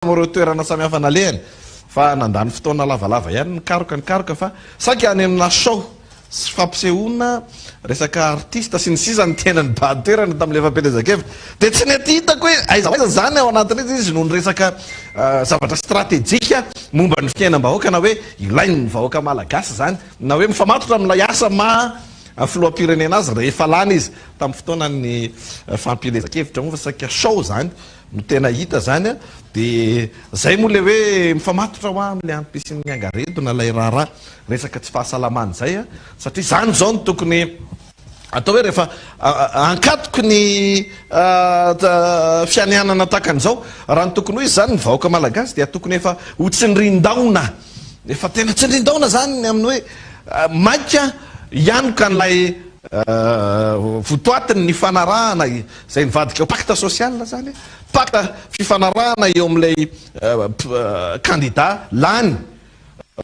am'ireo toerana samihafa nalehany fa nandany fotoana lavalava ihany nikaroka fa saky any amina show sy fampisehoana resaka artiste sy ny sisa ny tenany bahatoerana tamin'le fampelezakevitra de tsy nety hitako hoe aiza zany ao anatin'izy izy noho ny resaka zavatra stratéjika momba ny fiainam-bahoaka na hoe ilainy ny vahoaka malagasy zany na hoe mifamatotra amilay asa filoam-pirenena azy rehefa lany izy tamin'ny fotoana ny fampelezakevitra mo fa saika show zany no tena hita zany de zay moa le hoe mifamatotra ho am'le ampisin'ny Angaredona lay raharaha resaka tsy fahasalamany zay satria zany zao no tokony atao hoe rehefa ankatoko ny fianianana takan'izao raha ny tokony ho izy zany ny vahoaka malagasy dia tokony efa ho tsindrin-daona efa tena tsindrin-daona zany amin'ny hoe maika ianoka n'lay votoatiny ny fanarahana zay nivadika pacte social zany pacte fifanarahana eo am'lay candidat lany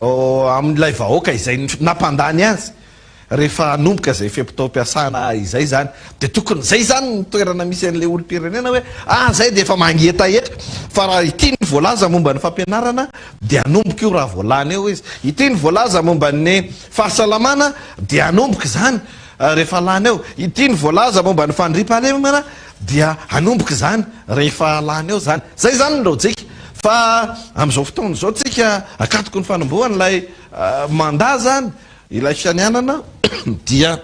amin'ilay vahoaka izay nampandany azy rehefa anomboka zay fepitao-piasana izay zany de tokony zay zany ny toerana misy an'le olo-pirenena hoe zay de efa mangetaheta fa raha ity ny voalaza momba ny fampianarana de anomboka io raha voalana eo izy ity ny voalaza momba ny fahasalamana de anomboka zany rehefa lany eo ity ny voalaza momba ny fandriam-pahalemana dia anomboka zany rehefa lany eo zany zay zany ny lojika fa am'izao fotoana zao tsika akatoko ny fanombohany lay manda zany ilay fianianana dia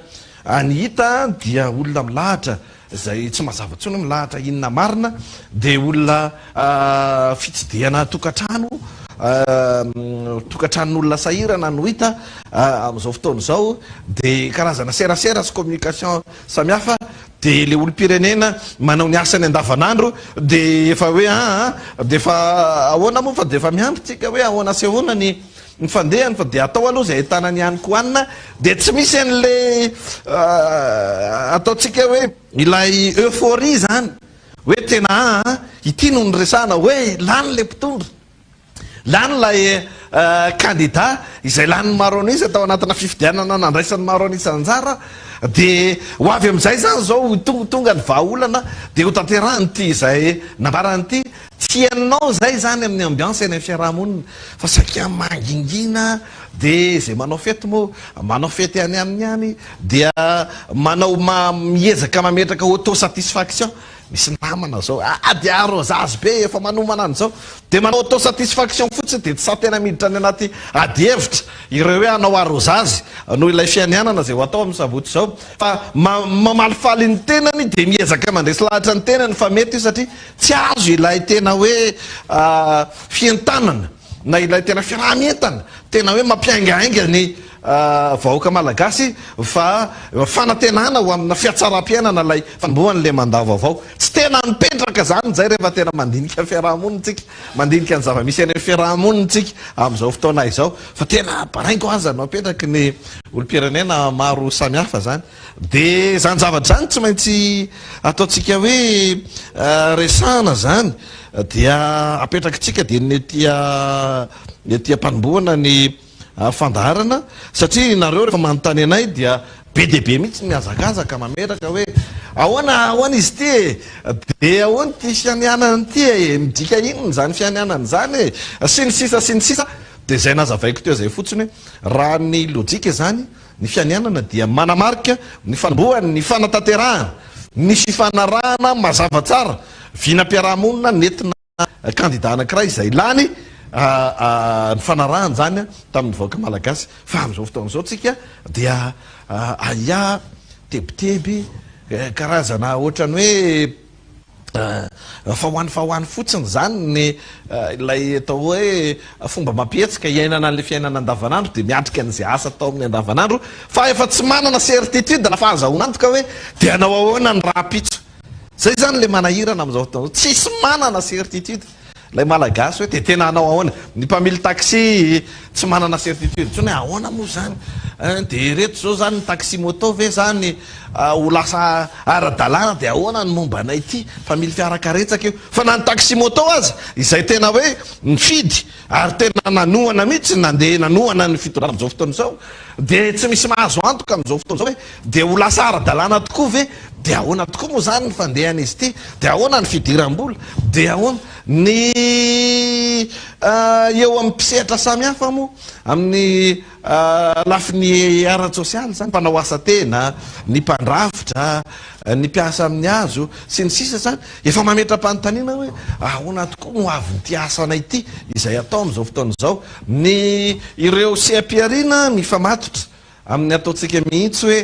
anyhita dia olona milahatra zay tsy mazava-tsony milahatra inona marina de olona fitsidihana tokatrano tokatranon'olona sahirana no hita am'izao fotoana zao de karazana serasera sy communication samihafa de le olo-pirenena manao ny asany andavanandro de efa hoe de efa ahoana moa fa de efa miambitsika hoe ahoana sy ahoana ny fandehany fa de atao aloha zay tanany ihany koanina de tsy misy an'le ataotsika hoe ilay euphorie zany hoe tena ity no ny resana hoe lany le mpitondra lany lay candidat izay lany maronisy atao anatina fifidianana nandraisan'ny maronisy anjara de ho avy am'izay zany zao tonga ny vahaolana de ho tanterahany ty izay nambarany ty tianao zay zany amin'ny ambiance eny fiarahamonina fa sakia mangingina de zay manao fety moa manao fety any aminy any dia manao miezaka mametraka auto satisfaction misy namana zao de arrosazy be efa manomana any zao de manao auto satisfaction fotsiny de tsy sa tena miditra any anaty ady hevitra ireo hoe anao arrosazy no ilay fianianana zay ho atao amin'ny savoty zao fa mamalifaly ny tenany de miezaka mandresy lahatra ny tenany fa mety io satria tsy azo ilay tena hoe fientanana na ilay tena fiarahamientana tena hoe mampiaingainga ny vahoaka malagasy fa fanatenana ho amina fiatsaram-piainana lay fanombohan'le mandat vaovao tsy tena mipetraka zany zay rehefa tena mandinika fiarahamonitsika mandinika ny zava-misy any fiarahamonitsika am'izao fotoana izao fa tena baraingo azy no apetraky ny olo-pirenena maro samihafa zany de zany zavatra zany tsy maintsy ataotsika hoe resana zany dia apetraky tsika de netia mpanombohana ny fandaharana satria nareo rehefa manontany anay dia be de be mihitsy miazakazaka mameraka hoe ahoana izy ty de ahoana ty fianianana ty midika inony zany fianianana zany sy ny sisa de zay nazavaiko teo zay fotsiny hoe raha ny lojika zany ny fianianana dia manamarika ny fanombohany ny fanatanterahana ny fifanarahana mazava tsara vinam-piarahamonina nentina candidat anankiray izay lany ny fanarahany zany tamin'ny vahoaka malagasy fa am'izao fotoana zao tsika dia aia tebiteby karazana ohatrany hoe fahoany fotsiny zany ny ilay atao hoe fomba mampihetsika iainana an'le fiainana andavanandro de miatrika an'izay asa atao amin'ny andavanandro fa efa tsy manana certitude lafa azahoanantoka hoe de anao ahoana ny raha pitso zay zany le manahirana am'izao fotoana zao tsisy manana certitude lay malagasy hoe de tena anao ahoana ny mpamily taxi tsy manana certitude tsony hoe ahoana moa zany de reto zao zany ny taxi moto ve zany ho lasa ara-dalàna de ahoana ny momba anay ity family fiarakaretsaka io fa na ny taxi moto azy izay tena hoe mifidy ary tena nanohana mihitsy nandeha nanohana ny fitondrana am'izao fotoana zao de tsy misy mahazo antoka am'izao fotoana zao hoe de ho lasa ara-dalàna tokoa ve de ahoana tokoa moa zany ny fandehana izy ity de ahoana ny fidiram-bola de ahoana ny eo amin'ny mpisehatra samihafa moa amin'ny lafiny ara-tsosialy zany, mpanao asa tena, ny mpandrafitra, ny mpiasa amin'ny hazo sy ny sisa zany, efa mametra-panontaniana hoe ahoana tokoa no avynyity asanay ity izay atao am'izao fotoan'izao. Ny ireo sehampiarina mifamatotra amin'ny ataontsika mihitsy hoe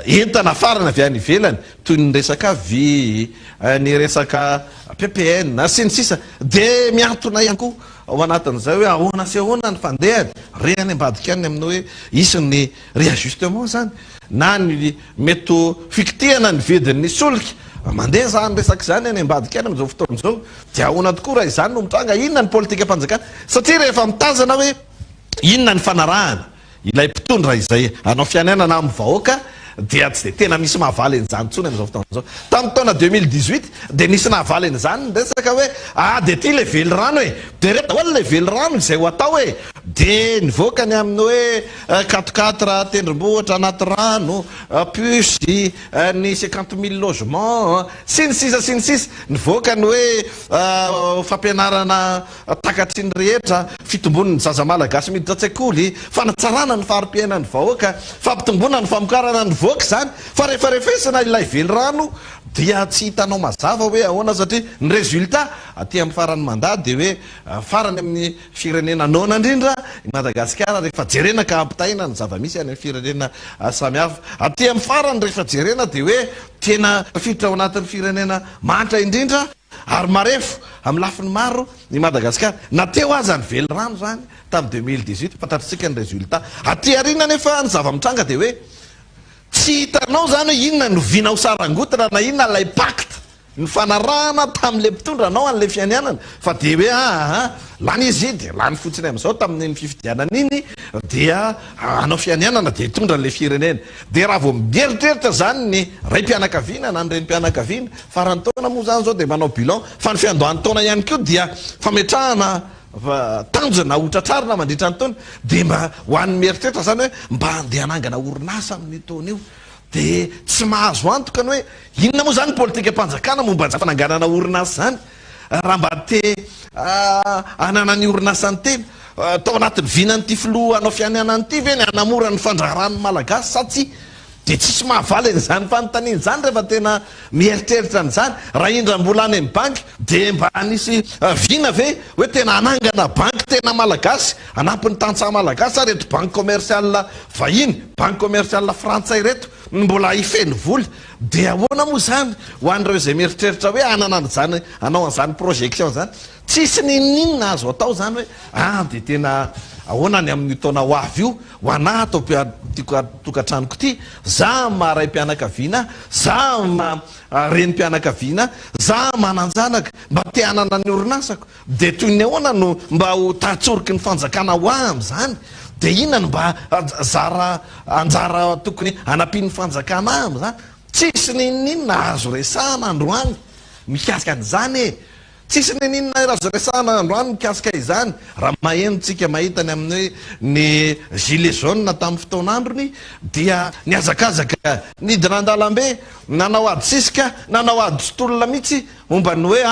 entana farana avy any ivelany toy ny resaka vy, ny resaka PPN sy ny sisa, de miantona ihany koa ao anatin'izay hoe ahoana sy ahoana ny fandehany re any ambadika any amin'ny hoe isiny réajustement zany, na ny mety fikitihana ny vidin'ny solika mandeha zany resaka zany any ambadika any am'izao fotoan'izao. De ahoana tokoa raha izany no mitranga, inona ny politika mpanjakana, satria rehefa mitazana hoe inona ny fanarahana ilay mpitondra izay anao fianenana amin'ny vahoaka, dia tsy de tena misy mahavaly an'izany tsony am'izao fotoan'izao. Tamin'ny taona 2018 de nisy nahavaly an'izany resaka hoe de ty le vely rano e, de reta hoe le vely rano izay ho atao e, de nivoakany amin'ny hoe 4x4 tendrombohitra anaty rano, pusy ny 50 000 logement sy ny sisa sy ny sisa, nivoakany hoe fampianarana takatry ny rehetra, fitombon'ny zaza malagasy miditra an-tsekoly, fanatsarana ny farim-piainan'ny vahoaka, fampitombona ny famokarana ny voaka zany. Fa rehefa refesana ilay vely rano dia tsy hitanao mazava hoe ahoana, satria ny résultat aty amin'ny farany mandady de hoe farany amin'ny firenena nona indrindra Madagasikara rehefa jerena ka ampitaina ny zava-misy any amin'ny firenena samihafa. Aty amin'ny farany rehefa jerena de hoe tena fiditra ao anatin'ny firenena mantra indrindra ary marefo amin'ny lafiny maro ny Madagasikara. Nateo aza ny vely rano zany tamin'ny 2018, fantatritsika ny résultat. Aty arina nefa ny zava-mitranga de hoe tsy hitanao zany hoe inona no vinao sarangotana na inona lay pacte ny fanarahana tamin'le mpitondra anao an'le fianianana, fa de hoe lany izy de lany fotsiny am'izao tamin'ny fifidianana iny dia anao fianianana de hitondra an'le firenena. De raha vao mieritreritra zany ny ray mpianakaviana na ny reny mpianakaviana farany taona moa zany zao de manao bilan, fa ny fiandohan'ny taona ihany koa dia fametrahana tanjona hotratrarina mandritra ny taona, de mba ho an'ny mieritreritra zany hoe mba andeha hanangana orinasa amin'ny taona io. De tsy mahazo antokany hoe inona moa zany politika mpanjakana momba ny fananganana orinasa zany, raha mba te anana ny orinasa ny tena tao anatin'ny vinanyity filoha anao fianianany ity ve ny anamora ny fandraran'ny malagasy sa tsy, de tsisy mahavaly an'izany fanontaniana zany rehefa tena mieritreritra an'izany. Raha indra mbola any amin'ny banky de mba nisy vina ve hoe tena anangana banky tena malagasy anampin'ny tantsaha malagasy sa reto banky commercial vahiny, banky commercial frantsay reto mbola ifeny voly. De ahoana moa zany ho an'ireo izay mieritreritra hoe anana an'izany, anao an'izany projection zany, tsisy ninina azo atao zany hoe de tena ahoana ny amin'ny taona ho avy io ho anahy atao tokantranoko ity, za maharay mpianakaviana, za reny mpianakaviana, za mananjanaka mba te hanana ny orinasako. De toy ny ahoana no mba ho tatsoriky ny fanjakana ho am'zany, de inona no mba anjara tokony anampian'ny fanjakana am'zany. Tsisy ninina azo resahana androany mikasika an'izany e, tsisy ninina azo resahana androany mikasika izany. Raha mahenontsika mahitany amin'ny hoe ny gilet jaune tamin'ny fotoan'androny dia niazakazaka nidinan-dalambe, nanao ady sisika, nanao ady sotolona mihitsy momba ny hoe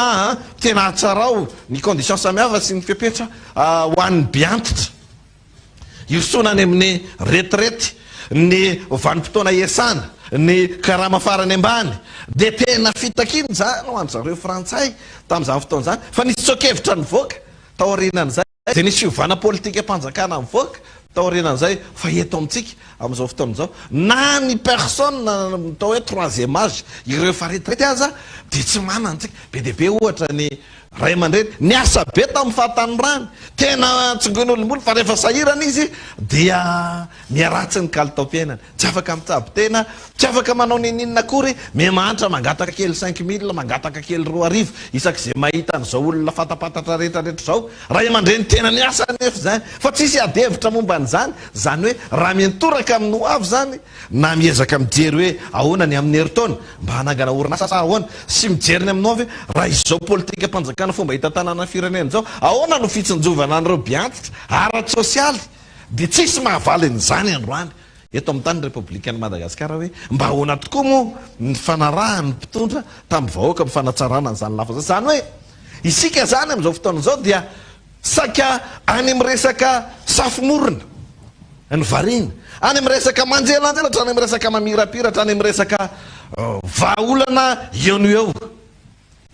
tena atsarao ny condition samihafa sy ny fepetra ho an'ny biantitra, iosonany amin'ny retrety, ny vanim-potoana iasana, ny karama farany ambany, de tena fitakiny zany ho an'zareo frantsay tamin'izany fotoana zany. Fa nisy tsokevitra ny voaka taorinan'izay, de nisy fiovana politika mpanjakana amin'ny voaka taorinan'izay, fa eto amintsika am'izao fotoana zao na ny personne atao hoe troisième âge, ireo fa retraité aza de tsy manantsika be de be. Ohatra ny ray aman-dreny niasa be tamin'ny fahatanorany, tena tsingon'olomboly, fa rehefa sahirana izy dia miaratsy ny kalitao-piainana, tsy afaka mitsabo tena, tsy afaka manao ninina akory, mimantra mangataka kely 5 000, mangataka kely 2,000 isak'izay mahita an'izao olona fatapatatra rehetrarehetra zao. Ray aman-dreny tena niasa nefa zany, fa tsisy adevitra momba an'izany, zany hoe raha mientoraka amin'ny ho avy zany na miezaka mijery hoe ahoana ny amin'ny heritaona mba hanangana orinasa sa ahoana, sy mijery ny amin'ny avy raha izao politika mpanjakana fomba hita tanàna firenena zao ahoana no fitsinjovana an'ireo biantitra ara-tsosialy, de tsisy mahavaly an'izany androany eto amin'ny tany republikan'ny Madagasikara hoe mba ahoana tokoa moa ny fanarahany mpitondra tamin'ny vahoaka amin'ny fanatsarana an'izany lafa zany hoe isika zany am'izao fotoana zao dia saka any am resaka safimorona ny varina, any am resaka manjelanjelatra, any am resaka mamirapiratra, any am resaka vaolana eo no eo,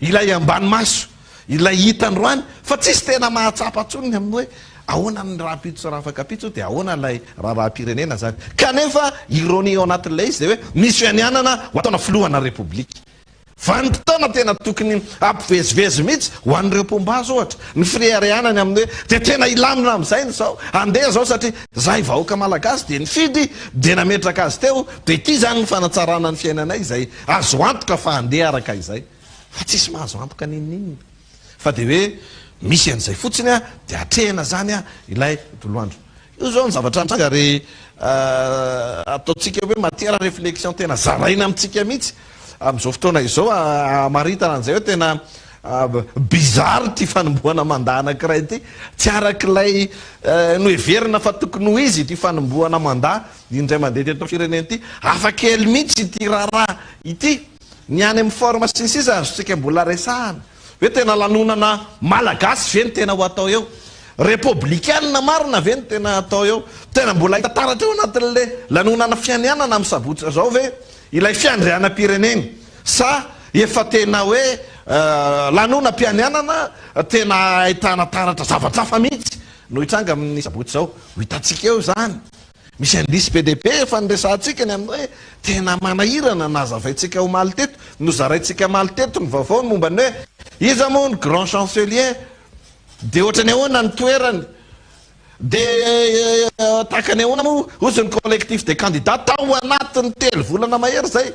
ilay ambany maso, ilay hitandroany, fa tsisy tena mahatsapa tsoniny amin'ny hoe ahoana ny raha-pitso sy raha afaka pitso dia ahoana lay raha-pirenena zany. Kanefa ironie ao anatin'ilay izy de hoe misy fianianana ho ataona filohana repoblika. Vanimpotoana tena tokony ampivezivezy mihitsy ho an'ireo mpombazo ohatra ny fireharehanany amin'ny hoe de tena ilamina amin'izay ny zao andeha zao satria zahay vahoaka malagasy de nifidy de nametraka azy teo de ity zany ny fanatsarana ny fiainanay izay azo antoka fa andeha araka izay, fa tsisy mahazo antoka ninninina fa de hoe misy an'izay fotsiny a de atrehana zany a ilay tontolo andro. Io zao ny zavatra antranga ry ataontsika hoe matière réflexion tena zaraina amintsika mihitsy am'izao fotoana izao maritana an'izay hoe tena bizarre ty fanombohana mandat anankiray ty, tsy arak'ilay noheverina fa tokony ho izy ty fanombohana mandat indray mandeha teto firenena ity, hafa kely mihitsy ity raharaha ity ny any amin'ny forme sisisa azontsika mbola resahana hoe tena lanonana malagasy ve ny tena ho atao eo, républicaine marina ve ny tena atao eo, tena mbola hitataratra eo anatin'le lanonana fianianana amin'ny sabotsy zao ve ilay fiandrianam-pirenena sa efa tena hoe lanonam-pianianana tena ahitana taratra zavatra hafa mihitsy no hitranga amin'ny sabotsy zao ho hitatsika eo zany. Misy andisy PDP efa nyresantsika ny amin'ny hoe tena manahirana nazavaitsika ho maly teto no zaraitsika maly teto ny vaovao ny momba ny hoe iza moa ny grand chancelier de ohatrany ahoana ny toerany de takany ahoana moa ozy ny collectif des candidats tao anatin'ny telo volana mahery zay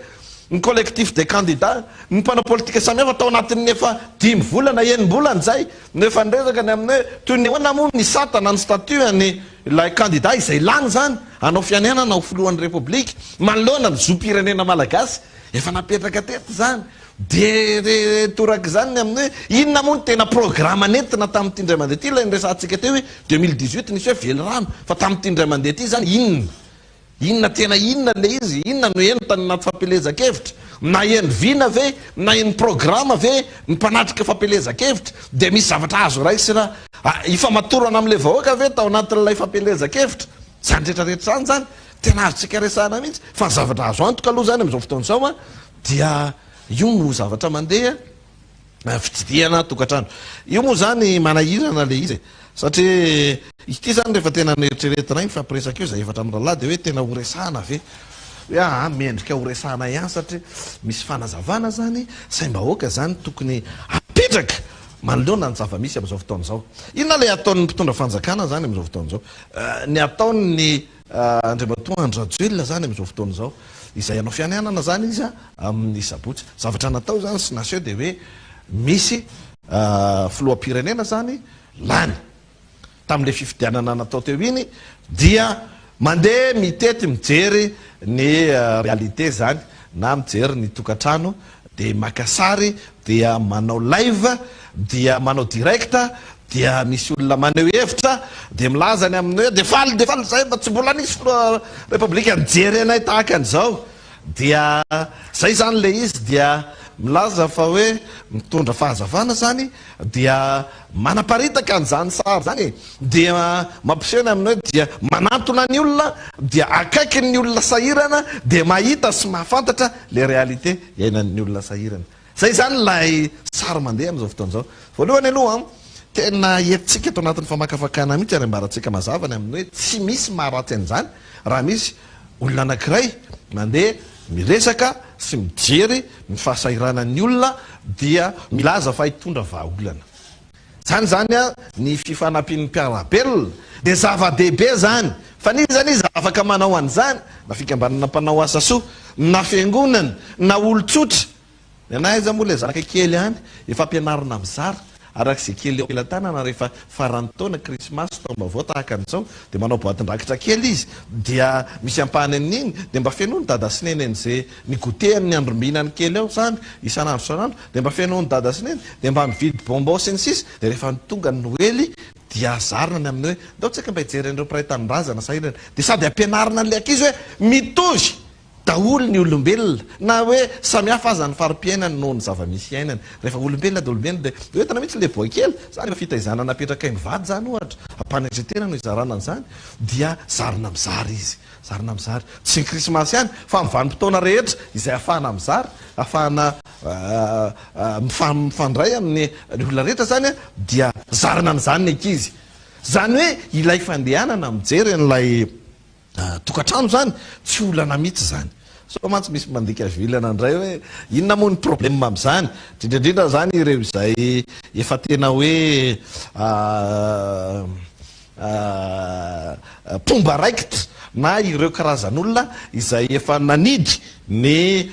ny collectif des candidats ny mpanao politika samihafa tao anatin'ny efa 10 volana enim-bolana zay nefa nresaka ny amin'ny hoe toy ny ahoana moa ny satana ny statuany ilay candidat izay lany zany anao fianenana ho filohan'ny republika manoloana ny zom-pirenena malagasy efa napetraka teto zany de toraka zany ny amin'ny hoe inona moa ny tena programme nentina tamin'ity ndray mandeha ty ilay nyresantsika teo hoe 2018 nisy hoe vely rano fa tamin'ity ndray mandeha ty zany inona tena inona le izy, inona no entany naty fampelezakevitra, na eny vina ve na eny programme ve ny mpanatrika fampelezakevitra de misy zavatra azo raisy raha ifamatorana am'le vahoaka ve tao anatin'ilay fampelezakevitra zany rehetrarehetra zany zany tena azotsika resahana mihitsy fa ny zavatra azo antoka aloha zany am'izao fotoana zao a dia io no zavatra mandeha fitsidihana tokantrano. Io moa zany manahirana le izy satria ity zany rehefa tena neritreretina iny fampiresaka io zay efatra amin'ny rahalahy de hoe tena ho resahana ve hoe mendrika ho resahana ihany satria misy fanazavana zany saim-bahoaka zany tokony apetraka manoloana ny zava-misy am'izao fotoana zao. Inona le ataon'ny mpitondra fanjakana zany am'izao fotoana zao, ny ataon'ny andriamatoa Andrajoelina zany am'izao fotoana zao izay anao fianianana zany izy amin'ny sabotsy, zavatra natao zany sy naseo de hoe misy filoham-pirenena zany lany tamin'le fifidianana natao teo iny dia mandeha mitety mijery ny réalité zany na mijery ny tokantrano de makasary dia manao live dia manao directa dia misy olona maneho hevitra de milazany amin'ny hoe de faly zay mba tsy mbola nisy republika nijery anay tahaka an'izao dia zay zany le izy dia milaza fa hoe mitondra fahazavana zany dia manaparitaka an'izany sary zany dia mampisehoany amin'ny hoe dia manatona ny olona dia akaiky ny olona sahirana de mahita sy mahafantatra le réalité iainan'ny olona sahirana. Zay zany lay sary mandeha am'izao fotoana zao. Voalohany aloha tena entsika ato anatin'ny famakafakana mihitsy ary ambaratsika mazavany amin'ny hoe tsy misy maharatsy an'izany raha misy olona anankiray mandeha miresaka sy mijery ny fahasahiranan'ny olona dia milaza fa hitondra vahaolana zany zany a ny fifanampian'ny mpiarabelona de zava-dehibe zany fa nizy zany izy afaka manao an'izany na fikambanana mpanao asa soa na fiangonana na olo-tsotra na iza moa le zaka kely any efa ampianarina mizara arak'izay kely ela-tanana rehefa farany taona krismasy taom-baovao tahaka an'izao de manao boatin-drakitra kely izy dia misy ampahany amin'iny de mba fianoany dada sineny an'izay nigotehany ny andrombinany kely ao zany isan'andro isan'andro de mba fianoany dada sineny de mba mividy bonbon sy ny sisy de rehefa tonga ny noely dia azarina ny amin'ny hoe ndao tsika mba hijery an'ireo mpiray tanin-drazana sahirana de sady ampianarina an'le ankizy hoe mitovy daholo ny olombelona na hoe samihafa aza ny farim-piainany noho ny zava-misy iainany. Rehefa olombelona de olombelona de oetana mihitsy le boakely zany efa fitaizana napetraka ny vady zany ohatra ampanetretena no izarana an'izany dia zarina mizary izy, zarina mizary tsy ny krismasy ihany fa mivanim-potoana rehetra izay ahafahana mizary, ahafahana mifandray amin'ny olona rehetra zany a, dia zarina n'izany ny ankizy. Zany hoe ilay fandehanana mijery n'lay tokatrano zany tsy olana mihitsy zany. So mantsy misy mandika vilana indray hoe inona moa ny problème amin'izany, indrindrindrindra zany ireo izay efa tena hoe pomba raikitra na ireo karazan'olona izay efa nanidy ny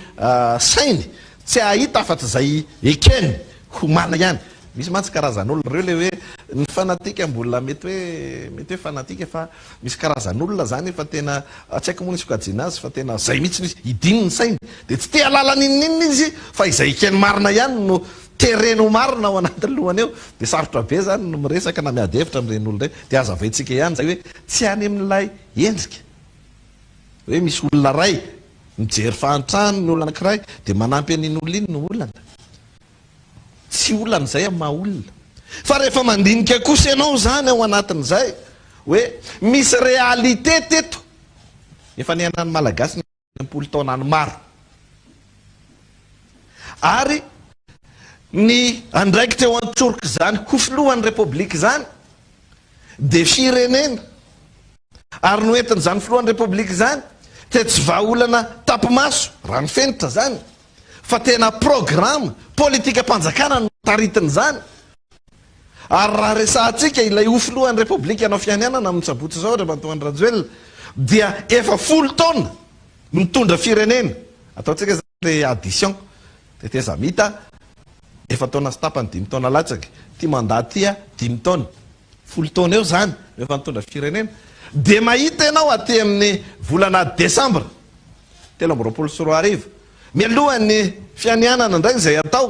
sainy tsy ahita afa-tsy zay ekeny homana ihany. Misy mantsy karazan'olona reo le hoe ny fanatika mbola mety hoe fanatika fa misy karazan'olona zany efa tena tsy haiko moa nisy fokajina azy fa tena zay mihitsy nisy idiny ny sainy de tsy te halala ninninina izy fa izay ekeny marina ihany no tereno marina ao anatin'ny lohany eo. De sarotra be zany no miresaka na miady hevitra amin'ireny olona reny de aza vaintsika ihany zay hoe tsy any amin'ilay endrika hoe misy olona ray mijery fahantrano ny olona anankiray de manampy an'iny olona iny no olana, tsy olana zay amin'ny maha olona. Fa rehefa mandinika kosa ianao zany ao anatin'izay hoe misy réalité teto efa niainan'ny malagasy ny 20 taona any maro ary ny andraikitra eo an-tsorika zany kofolohan'ny repoblika zany de firenena ary no entiny zany filohan'ny repoblika zany te tsy vahaolana tapimaso raha ny fenitra zany fa tena programme politika mpanjakana no taritiny zany. Ary raha resahantsika ilay ofolohan'ny repoblika anao fianianana amin'ny sabotsy zao rehefa Antoine Rajoelina dia efa 10 taona no mitondra firenena. Ataontsika zany le addition teteza mita efa taona sy tapany 5 taona latsaka ty mandat tya 5 taona 10 taona eo zany efa mitondra firenena. De mahita ianao aty amin'ny volana Desambra 2024 mialohan'ny fianianana indray izay atao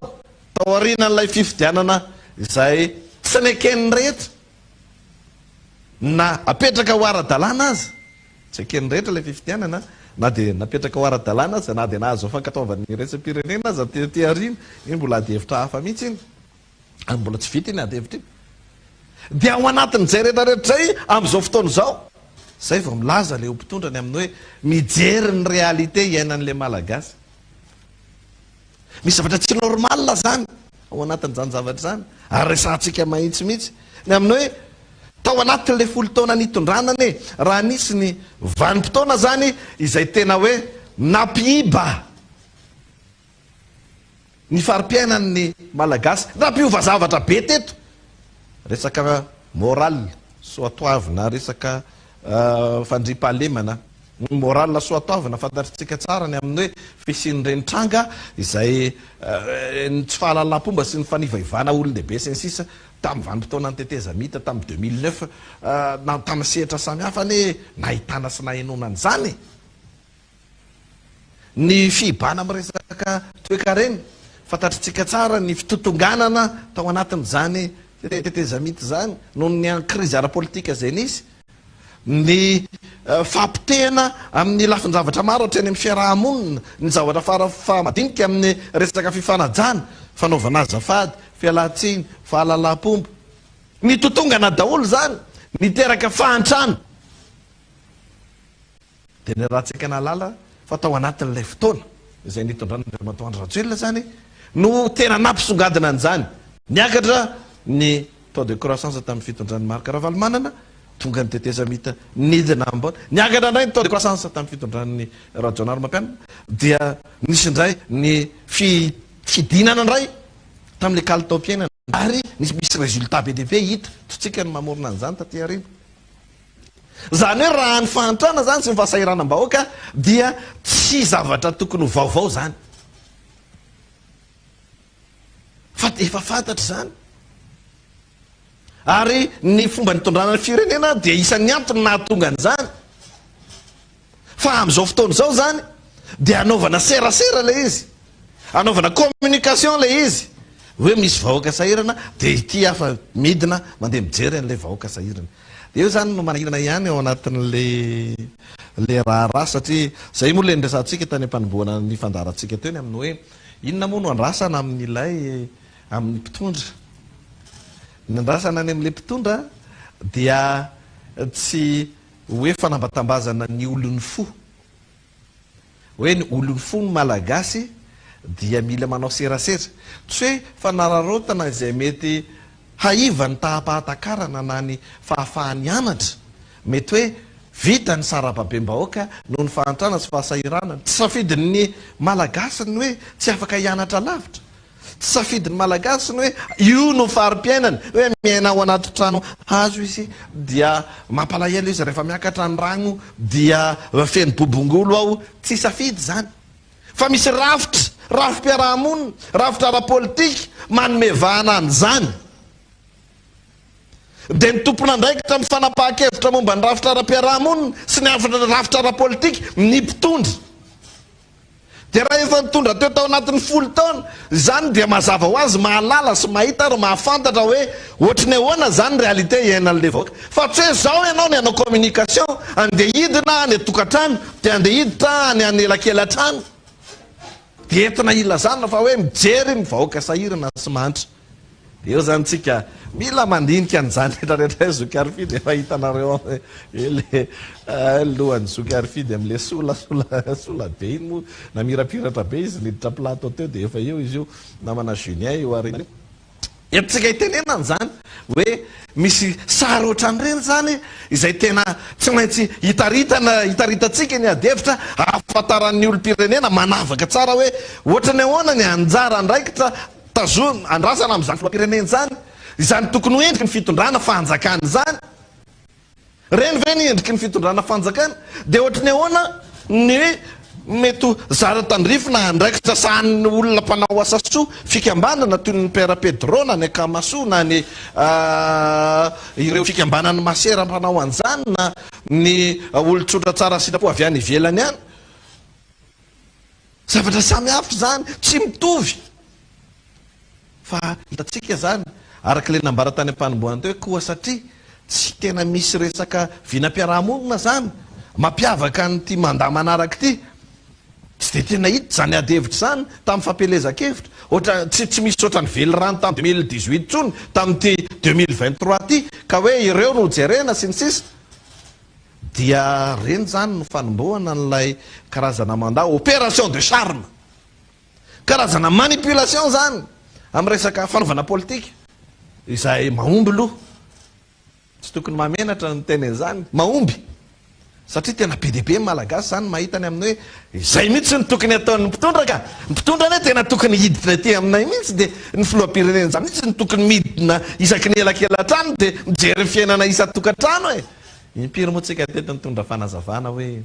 tao aorianan'ilay fifidianana izay tsy neken'ny rehetra na apetraka ho ara-dalàna aza, tsy eken'ny rehetra ilay fifidianana na de napetraka ho ara-dalàna aza na de nahazo fankataovan'ny retsam-pirenena aza ty arina iny mbola ady hevitra hafa mihitsy iny ary mbola tsy vita iny ady hevitra iny. De ao anatin'izay rehetrarehetra zay amin'izao fotoana zao zay vao milaza le mpitondrany amin'ny hoe mijery ny réalité iainan'le malagasy. Misy zavatra tsy normal zany ao anatin'izany zavatra zany ary resantsika mahitsy mihitsy ny amin'ny hoe tao anatin'le 10 taona nitondranany raha nisy ny vanim-potoana zany izay tena hoe nampiiba ny farim-piainan'ny malagasy, nampiova zavatra be teto, resaka moral soatoavina, resaka fandripahalemana moral soatoavina fantatritsika tsara ny amin'ny hoe fisian'ireny tranga izay tsy fahalalam-pomba sy ny fanivaivana olon-dehibe sy ny sisa tamin'ny vanim-potoana ny teteza mita tamin'ny 2009 na tamin'ny sehatra samihafa ny nahitana sy nahenonana zany ny fibana amin'ny resaka toekareny fantatritsika tsara ny fitotonganana tao anatin'izany teteza mita zany noho ny krizy ara-politika zay nisy ny fampitena amin'ny lafin-javatra maro hatreny amin'ny fiarahamonina ny zavatra fahamadinika amin'ny resaka fifanajana fanaovana azafady fialatsiny fahalalam-pomba ny totongana daholo zany niteraka fahantrano de ny raha tsika nalala fa tao anatin'ilay fotoana izay nitondrana Antoine Rajoelina zany no tena nampisongadina an'izany niakatra ny taux de croissance tamin'ny fitondran'ny Marc Ravalomanana tonga ny teteza mita nidina ambona niakatra indray ny taux de croissance tamin'ny fitondran'ny Rajonary Mampianana dia nisy indray ny fidinana indray tamin'le kalitao-piainana ary misy résultat be dehibe hita totsika ny mamorona an'izany taty arina. Zany hoe raha ny fahantrana zany sy ny fahasahiranam-bahoaka dia tsy zavatra tokony ho vaovao zany fa efa fantatra zany ary ny fomba nitondrana ny firenena dia isan'ny antony nahatonga an'izany fa amin'izao fotoana izao zany dia anaovana serasera le izy, anaovana communication le izy hoe misy vahoaka sahirana dia ity afa midina mandeha mijery an'ilay vahoaka sahirana. de eo zany no manahirana ihany ao anatin'le raharaha satria zay moa le nresantsika tany ampanomboana ny fandarantsika teo ny aminy hoe inona moa no andrasana amin'n'ilay amin'ny mpitondra ny andrasana any amin'le mpitondra dia tsy hoe fanambatambazana ny olon'ny fo hoe ny olon'ny fo ny malagasy dia mila manao serasera tsy hoe fanararotana izay mety haiva ny tahapahatakarana na ny fahafahany anatra mety hoe vita ny sarababem-bahoaka noho ny fahantrana sy fahasahirana tsy safidiny ny malagasy ny hoe tsy afaka hianatra lavitra tsy safidiny malagasy ny hoe io no farim-piainany hoe miaina ao anaty trano hazo izy dia mampalahelo izy rehefa miakatra ny rano dia feny bobongolo ao tsy safidy zany fa misy rafim-piarahamonina rafitra ara-politika manomevahana an'izany dia ny tompona ndraikitra amin'ny fanapahan-kevitra momba ny rafitra ara-piarahamonina sy ny rafitra ara-politika ny mpitondra dia raha efa nitondra teo tao anatin'ny 10 taona zany dia mazava ho azy mahalala sy mahita ary mahafantatra hoe ohatrany ahoana zany réalité iainan'le vahoaka fa tsy hoe zao ianao ny hanao communication andeha hidina any atokantrano dia andeha hiditra any anelakelan-trano dia entina ilazana fa hoe mijery ny vahoaka sahirana sy manitra dia eo zany tsika mila mandinika an'izany rehetrarehetra hoe zokiarifidy efa hitanareo le lohany zokiarifidy am'le sola be iny moa na mirapiratra be izy niditra plato teo dia efa eo izy io namana junien eo ary etsika hitenena an'izany hoe misy sary ohatran'ireny zany izay tena tsy maintsy hitaritatsika ny adevitra ahafantaran'ny olom-pirenena manavaka tsara hoe ohatrany ahoana ny anjara ndraikitra andrasana am'izany filoam-pirenena zany izany tokony ho endriky ny fitondrana fanjakana zany reny ve ny endriky ny fitondrana fanjakana dia ohatrany ahoana ny hoe mety zaratandrifona ndraikitra sahan'ny olona mpanao asasoa fikambanana toy ny pera pedro na ny akamaso na ny ireo fikambanany masera mpanao an'izany na ny olotsotra tsara sitrapo avy any ivelany any zavatra samy hafa zany tsy mitovy fa hitatsika zany araka le nambara tany am-panomboana teo hoe koa satria tsy tena misy resaka vinam-piarahamonina zany mampiavaka nyty mandaha manaraka ity tsy de tena hita zany adevitra zany tamin'ny fampelezan-kevitra ohatra tsy misy oatra ny vely rano tamin'ny 2018 tsony tamin'ity 2023 ty ka hoe ireo no jerena sy ny sisa dia reny zany no fanomboana n'lay karazana mandaha opération de charme karazana manipulation zany amin'ny resaka fanaovana politika izay mahomby loha tsy tokony mamenatra ny tena zany mahomby satria tena be deaibe malagasy zany mahitany aminy hoe izay mihitsy ny tokony ataon'ny mpitondra ka mpitondra ny tena tokony hiditra ty aminay mihitsy dia ny filoam-pirenena zany mihitsy ny tokony midina isaky ny elakelatrano dia mijery fiainana isa-tokantrano e impiry moa tsika tety nitondra fanazavana hoe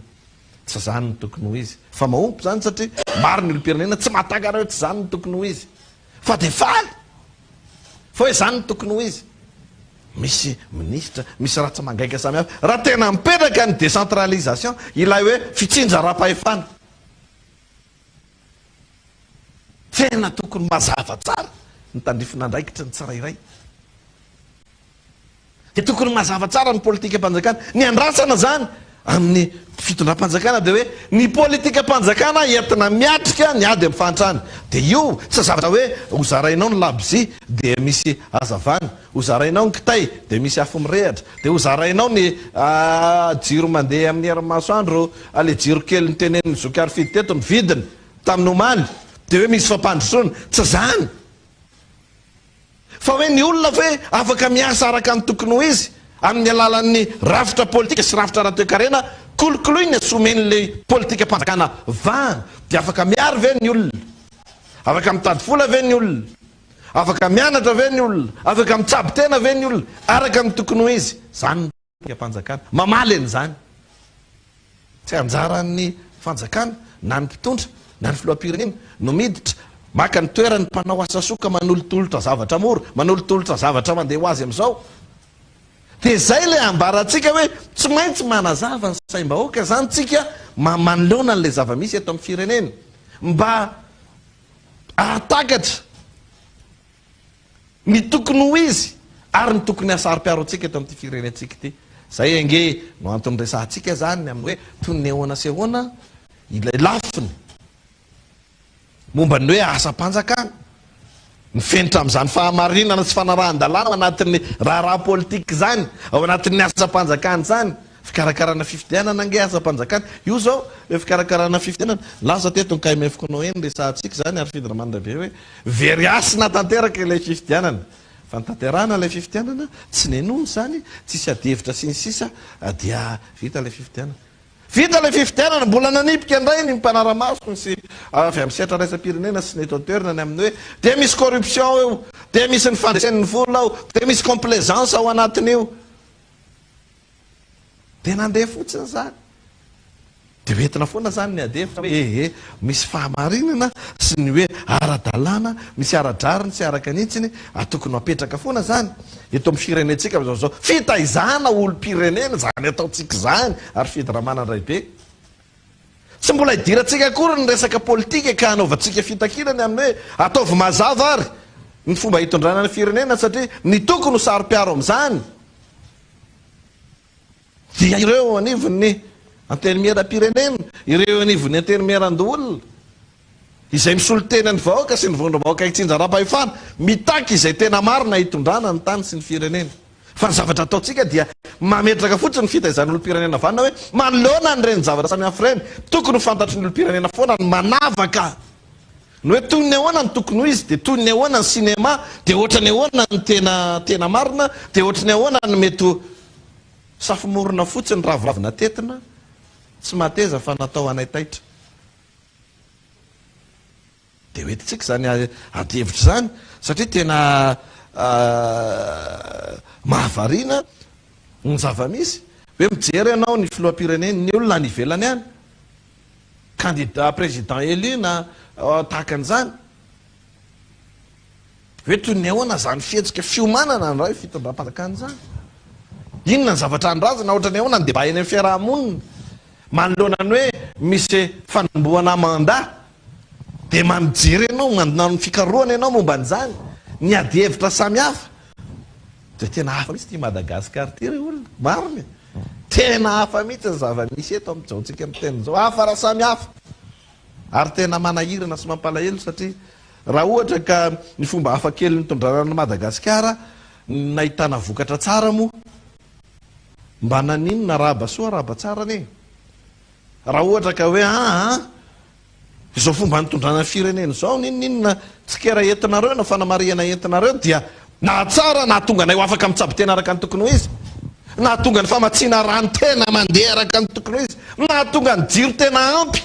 tsy zany ny tokony ho izy fa mahompy zany satria maro ny olo-pirenena tsy mahatakara hoe tsy zany ny tokony ho izy fa de faly fa hoe zany ny tokony ho izy misy ministra misy raha tsy mangaika samy hafa raha tena mipetraka ny décentralisation ilay hoe fitsinja ra-pahefana tena tokony mazava tsara ny tandrifina ndraikitra ny tsirairay de tokony mazava tsara ny politika mpanjakana ny andrasana zany amin'ny fitondram-panjakana de hoe ny politika mpanjakana entina miatrika ny ady amin'ny fahantrana de io tsy zavatra hoe hozarainao ny labzi de misy azavana hozarainao ny kitay de misy afo mirehatra de hozarainao ny jiro mandeha amin'ny hery-masoandro ale jiro kely ny tenen'ny zokiarifidy teto ny vidiny tamin'ny omaly de hoe misy fampandrosoana tsy zany fa hoe ny olona hoe afaka miasa araka ny tokony ho izy amin'ny alalan'ny rafitra politika sy rafitra ara-toekarena kolokoloina somen'le politika mpanjakana vahana de afaka miary ve ny olona afaka mitady fola ve ny olona afaka mianatra ve ny olona afaka mitsabo tena ve ny olona araka ny tokony ho izy zany politika mpanjakana mamaly an'izany tsy anjaran'ny fanjakana na ny mpitondra na ny filoam-pirenena no miditra maka ny toerany mpanao asasoka manolotolotra zavatra mora manolotolotra zavatra mandeha ho azy am'izao de zay le ambaratsika hoe tsy maintsy manazava ny saim-bahoaka zany tsika manoloana n'le zava-misy eto amin'ny firenena mba ahatakatra ny tokony ho izy ary ny tokony asary-piaro atsika eto amin'ity firenentsika ity zay ange no antony resantsika zany amin'ny hoe tonehoana sehoana ilay lafiny momba ny hoe asa-panjakana mifenitra amin'izany fahamarinana sy fanarahan-dalàna ao anatin'ny raharaha politika zany ao anatin'ny asa-panjakana zany fikarakarana fifidianana ange asa-panjakana io zao le fikarakarana fifidianana lasa teto ny KMF-konao eny resantsika zany ary fidiramana be hoe very asina tanteraka ilay fifidianana fa nytanterana ilay fifidianana tsy nenony zany tsisy adevitra sy ny sisa dia vita ilay fifidianana vita ilay fifidianana mbola nanipika indray ny mpanara-maso sy avy amin'ny setra raisam-pirenena sy ny toterina amin'ny hoe dia misy corruption eo dia misy ny fandraisan'ny vola ao dia misy complaisance ao anatin'io dia nandeha fotsiny zany dia hoentina foana zany ny adevitra hoe misy fahamarinana sy ny hoe ara-dalàna misy ara-drariny sy arakanitsiny atokony apetraka foana zany eto amin'ny firenentsika zao fitaizana olo-pirenena zany ataotsika zany ary fidiramana ndray be tsy mbola hidirantsika akory ny resaka politika ka hanaovantsika fitakirany amin'ny hoe ataovy mazava ary ny fomba hitondrana ny firenena satria ny tokony ho sary-piaro amin'izany dia ireo anivon'ny antenimieram-pirenena ireo anivon'ny antenimieran-dolona izay misolo tenany vahoaka sy ny vondrom-bahoaka hitsinja ra-pahefana mitaky izay tena marina hitondrana ny tany sy ny firenena fa ny zavatra ataotsika dia mametraka fotsiny fitaizan'olo-pirenena vanina hoe manoloana ny reny zavatra samihafa reny tokony ho fantatry ny olo-pirenena foana ny manavaka ny hoe toy ny ahoana ny tokony ho izy dia toy ny ahoana ny sinema dia ohatra ny ahoana ny tena marina dia ohatra ny ahoana ny mety safimorona fotsiny ravoravina tetina tsy mateza fa natao anaytaitra dia hoetitsika zany adevitra zany satria tena mahavarina ny zava-misy hoe mijery ianao ny filoam-pirenena ny olona ny ivelany any candidat président élu na tahaka an'izany hoe toy ny ahoana zany fihetsika fiomanana ny ray fitondram-panjakana zany inona ny zavatra andrazana ohatra ny ahoana ny débat eny amin'ny fiarahamonina manoloana ny hoe misy fanomboana mandat dia manijery ianao manao fikarohana ianao momba an'izany ny adihevitra samihafa dia tena hafa mihitsy ty Madagasikara ty re olona mariny tena hafa mihitsy ny zava-misy eto amin'izao-tsika amin'ny tenin'izao hafa raha samihafa ary tena manahirana sy mampalahelo satria raha ohatra ka ny fomba hafa kely nytondrana ny Madagasikara nahitana vokatra tsara moa mba naninona raba soa raba tsara ne raha ohatra ka hoe izao fomba nitondrana ny firenena zao ninona tsikera entinareo na fanamariana entinareo dia na tsara na tonga nay ho afaka mitsabo tena araka ny tokony ho izy na tonga ny famatsiana rano tena mandeha araka ny tokony ho izy na tonga ny jiro tena ampy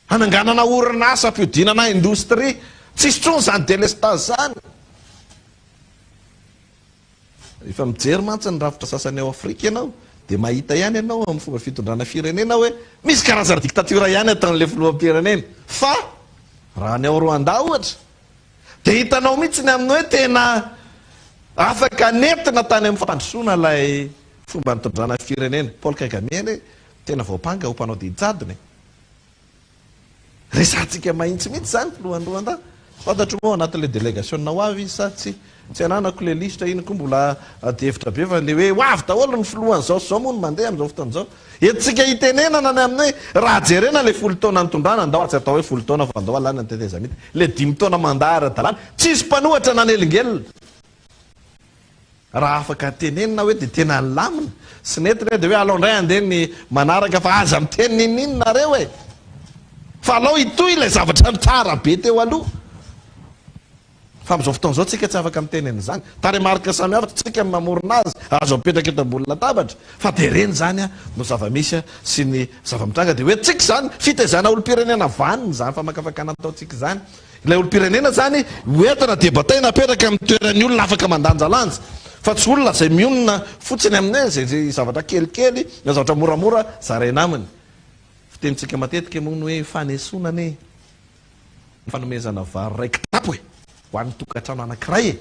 hananganana orinasa ampiodinana indostria tsisy trony zany delestage zany efa mijery mantsy ny ravitra sasany ao Afrika ianao dia mahita ihany ianao amin'ny fomba fitondrana firenena hoe misy karazana dictature ihany ataon'le filoham-pirenena fa raha ny ao Rwanda ohatra dia hitanao mihitsy ny amin'ny hoe tena afaka nentina tany amin'ny fampandrosoana ilay fomba nitondrana firenena Paul Kagame tena vaopanga ho mpanao dijadony resantsika mahitsy mihitsy zany filohan'ny Rwanda fantatro moa anatin'le délégation ho avy izy sa tsy ananako le lista iny koa mbola adevitra be fa le hoe ho avy daholo ny filohan' zao zao moa no mandeha amin'izao fotoan'izao entsika hitenenana ny amin'ny hoe raha jerena le 10 taona nitondrana andao tsy atao hoe 10 taona fa andao alana ny teteza mity le 5 taona mandaa ara-dalàna tsisy mpanohatra nanelingelona raha afaka tenenina hoe dia tena lamina sy netiny dia hoe alao indray andeha ny manaraka fa aza miteny nininareo e fa alao hitoy ilay zavatra tsara be teo aloha fa amin'izao fotoan'izao tsika tsy afaka mitenena zany taremarika samihafa tsika mamorona azy azo apetraka eto ambony latabatra fa dia reny zany no zava-misy sy ny zava-mitranga dia hoe tsika zany fitaizana olo-pirenena vaniny zany famakafakana ataotsika zany ilay olo-pirenena zany hoentina debataina apetraka amin'ny toeran'ny olona afaka mandanjalanja fa tsy olona zay mionona fotsiny aminay zay zavatra kelikely na zavatra moramora zaraina aminy fitenitsika matetika moa ny hoe fanesonany ny fanomezana vary raiky tapo e ho an'ny tokantrano anankiray e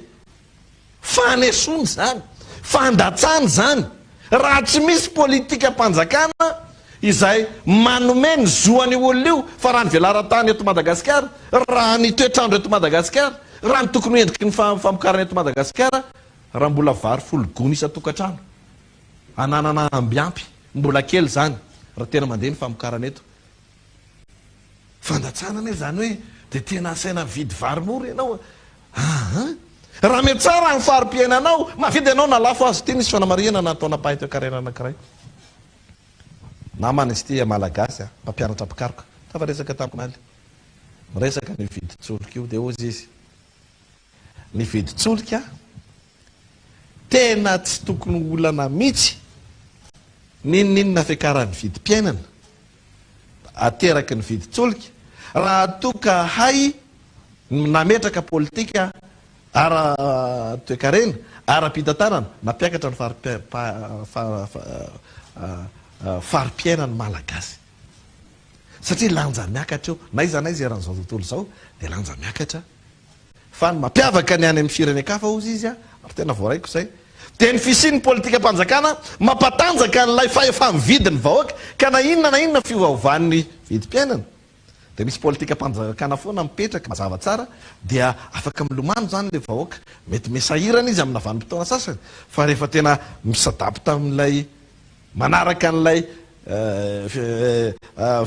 fanesony zany fandatsany zany raha tsy misy politika mpanjakana izay manome ny zoany olona io fa raha ny velaran-tany eto Madagasikara raha ny toetrandro eto Madagasikara raha ny tokony ho endriky ny famokarana eto Madagasikara raha mbola vary 10 gony isa tokantrano ananana ambiampy mbola kely zany raha tena mandeha ny famokarana eto fandatsanana zany hoe de tena asaina vidy varimory ianao raha mety tsara ny farim-piainanao mavidy anao na lafo azy ty nisy fanamariana nataona pahy teo karena anakiray namana izy ty malagasy mpampianatra pikaroka tafa resaka tamikonaly miresaka ny vidy tsoloka io de ozy izy ny vidy tsoloka tena tsy tokony olana mihitsy ninninona fiakarany vidy mpiainana ateraky ny vidy tsoloka raha toka hay nametraka politika ara toekarena ara-pitantanana nampiakatra ny farim-piainany malagasy satria lanja miakatra eo na iza na izy eran'izao tontolo zao de lanja miakatra fa ny mampiavaka ny any amin'ny firenekafa ozy izy ary tena voaraiko zay de ny fisiny politika mpanjakana mampatanjaka n'lay faefa mividiny vahoaka ka na inona fiovaovan'ny vidy mpiainana de misy politika mpanjakana foana mipetraka mazava tsara dia afaka milomano zany le vahoaka mety mesahirana izy amina vanim-potoana sasany fa rehefa tena misadapta amin'lay manaraka an'lay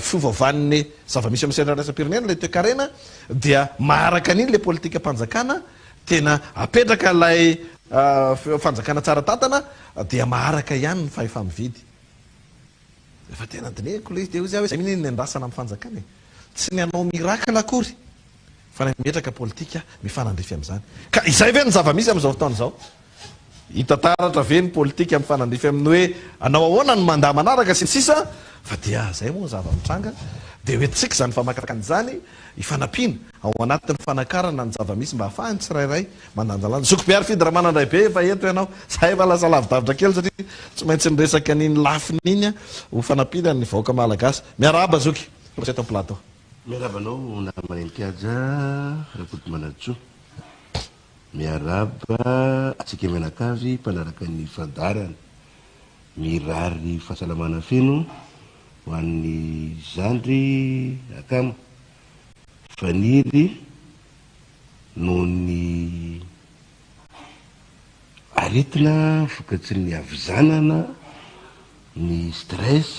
fiovaovan'ny zava-misy amin'ny sendrarasa-pirenena lay toekarena dia maharaka an'iny le politika mpanjakana tena apetraka lay fanjakana tsara tatana dia maharaka ihany ny fahefa mividy efa tena dineko le izy de ozy hoe zay mihiny andrasana amin'ny fanjakana tsy ny anao miracle akory fa na mimetraka politika mifanandrefy am'izany ka izay ve ny zava-misy am'izao fotoana zao hita taratra ve ny politika mifanandrefy amin'ny hoe anao ahoana ny mandaha manaraka sisa fa dia zay moa zava-mitranga de hoe tsika zany famakaka an'izany ifanampiana ao anatin'ny fanakarana ny zava-misy mba ahafahany tsirairay mandanjalana sokopiary fidira manandray be efa eto ianao zay efa lasa lavidavitra kely satria tsy maintsy nyresaka n'iny lafiny iny ho fanampiana ny vahoaka malagasy miaraba zoky eto plateau miarabanao na manenikaja rakoto manatso miaraba atsika menakavy mpanaraka ny fandarany mirary fahasalamana feno ho an'ny zandry akamo faniry no ny aretina vokatsy ny avizanana ny stress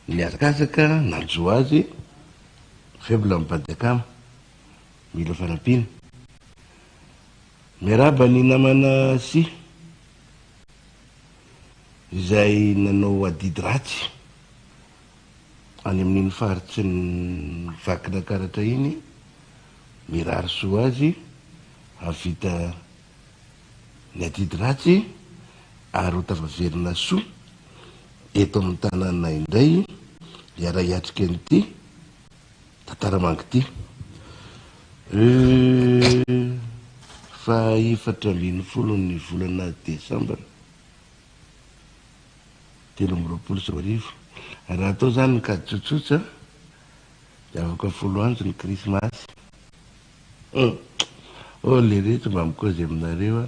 ny azakazaka nanjo azy faible mipady akamo mila fanampina miaraba ny namana sy izay nanao adidy ratsy any amin'iny faritsy ny vakina karatra iny mirary soa azy avita ny adidy ratsy ary ho tavaverina soa eto amin'ny tanàna indray iara hiatrika an'ity tantara mangy ty fa 24 ny volana Desambra 2024 raha atao zany ny kady tsotsotsa de afaka 10 andro ny krismasy le rehetra mba mikozy aminareo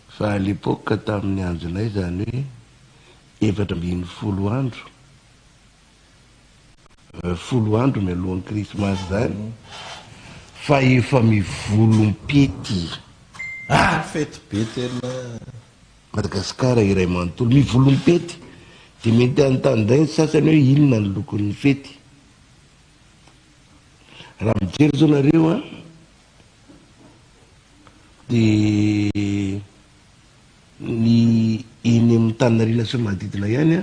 fa à l'époque tamin'ny andronay zany hoe 24 andro 10 andro mialohan'ny krismasy zany fa efa mivolompety fety be tena Madagasikara iray manontolo mivolompety de mety anotandray ny sasany hoe inona ny lokon'ny fety raha mijery zao nareo de ny eny amin'ny tanynarina sy manodidina ihany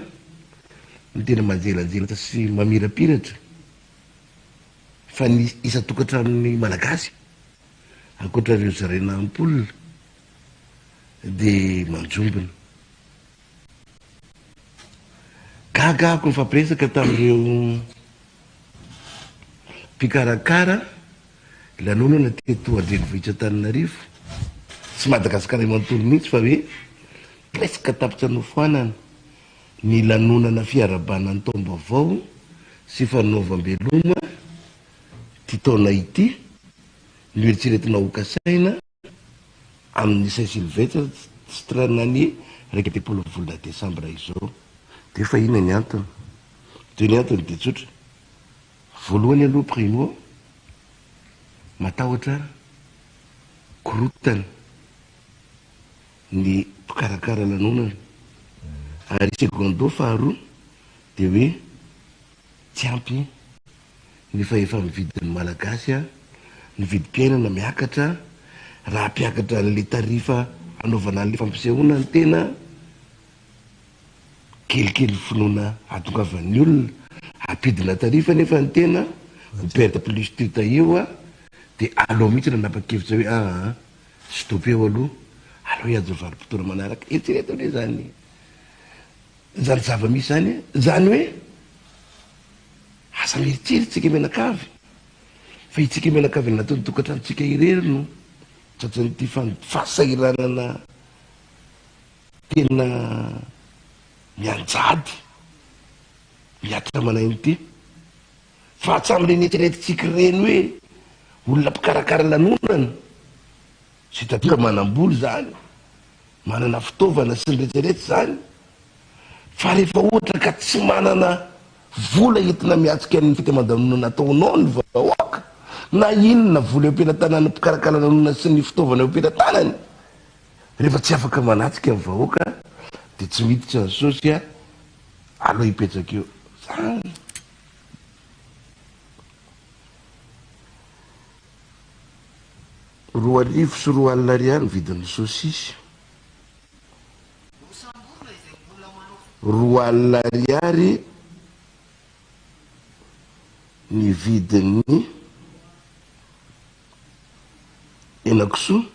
ny tena manjelanjelatra sy mamirapiratra fa ny isa tokantranony malagasy ankoatrareo zarena ampola de manjombona gagako mifampiresaka tamin'ireo mpikarakara lanonana teto andrenivohitra Antananarivo sy Madagasikara manontolo mihitsy fa hoe presque tapitra nofoanana ny lanonana fiarabana ny taom-baovao sy fanaovam-beloma ty taona ity ny eritreretina hokasaina amin'ny Saint Sylvestre sy tranany raika tepolo volana Desambra izao de fa ina ny antony de ny antony de tsotra voalohany aloha primo matahotra korotana ny mpikarakara lanonana Ary secondo faharoa de hoe tsy ampy ny fahefa mividin'ny malagasy a ny vidim-piainana miakatra raha mpiakatra n'le tarifa anaovana n'le fampisehoana ny tena kelikely finoana atongavan'ny olona ampidina tarifa nefa ny tena ho perte plus tuta io a de aloha mihitsy nanapa-kevitra hoe stop eo aloha aloha hiajo varim-potoana manaraka eritrereto hoe zany zava-misy zany zany hoe asa mieritreritsika menakavy fa itsika menakavy nataony tokatranontsika irery no tratran'ity fahasahiranana tena mianjady miatra manainy ity fa hatsamile nieritreretitsika reny hoe olona mpikarakara lanonana sy tadika manam-boly zany manana fitaovana sy nyrehetsirehetra zany fa rehefa ohatra ka tsy manana vola entina miatsika ny fitemandanona nataonao ny vahoaka na inona vola eo ampelan-tanany mpikarakara lanonana sy ny fitaovana eo ampelan-tanany rehefa tsy afaka manatsika ny vahoaka de tsy miditra ny sosy a aloha hipetraka eo zany. Roa arivo sy 4 ariary vidin'ny sosisy 4 ariary ny vidin'ny henakisoa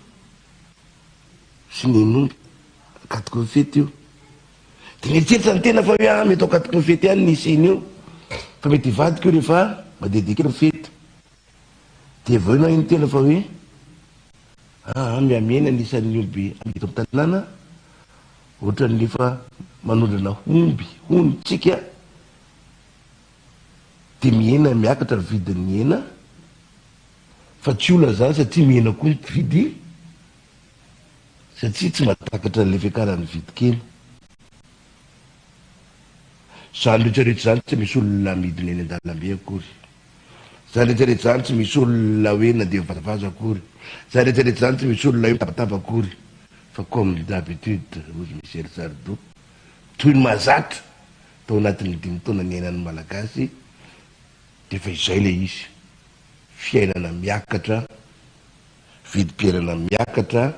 sy nin'omby 4 confety io de mieritreritra ny tena fa hoe mety ao 4 confety any nisiny io fa mety hivadika io rehefa madedika eny fety de aveo na iny tena fa hoe miamena nisan'ny omby amito amin'ny tanàna ohatra nylefa manondrana honitsika de miena miakatra vidin'ny hena fa tsy ola zany satria mihena koa ny vidy satria tsy matakatra n'le fiakarany vidikely zany rehetrarehetra zany tsy misy olona midina eny an-dalambe akory zany rehetrarehetra zany tsy misy olona hoe nandeha mivazavaza akory zany rehetrarehetra zany tsy misy olona hoe mitabataba akory fa comme d'habitude ozy Michel Sardou toy ny mahazatra tao anatin'ny 5 taona ny ainan'ny malagasy de fa izay le izy fiainana miakatra vidim-piainana miakatra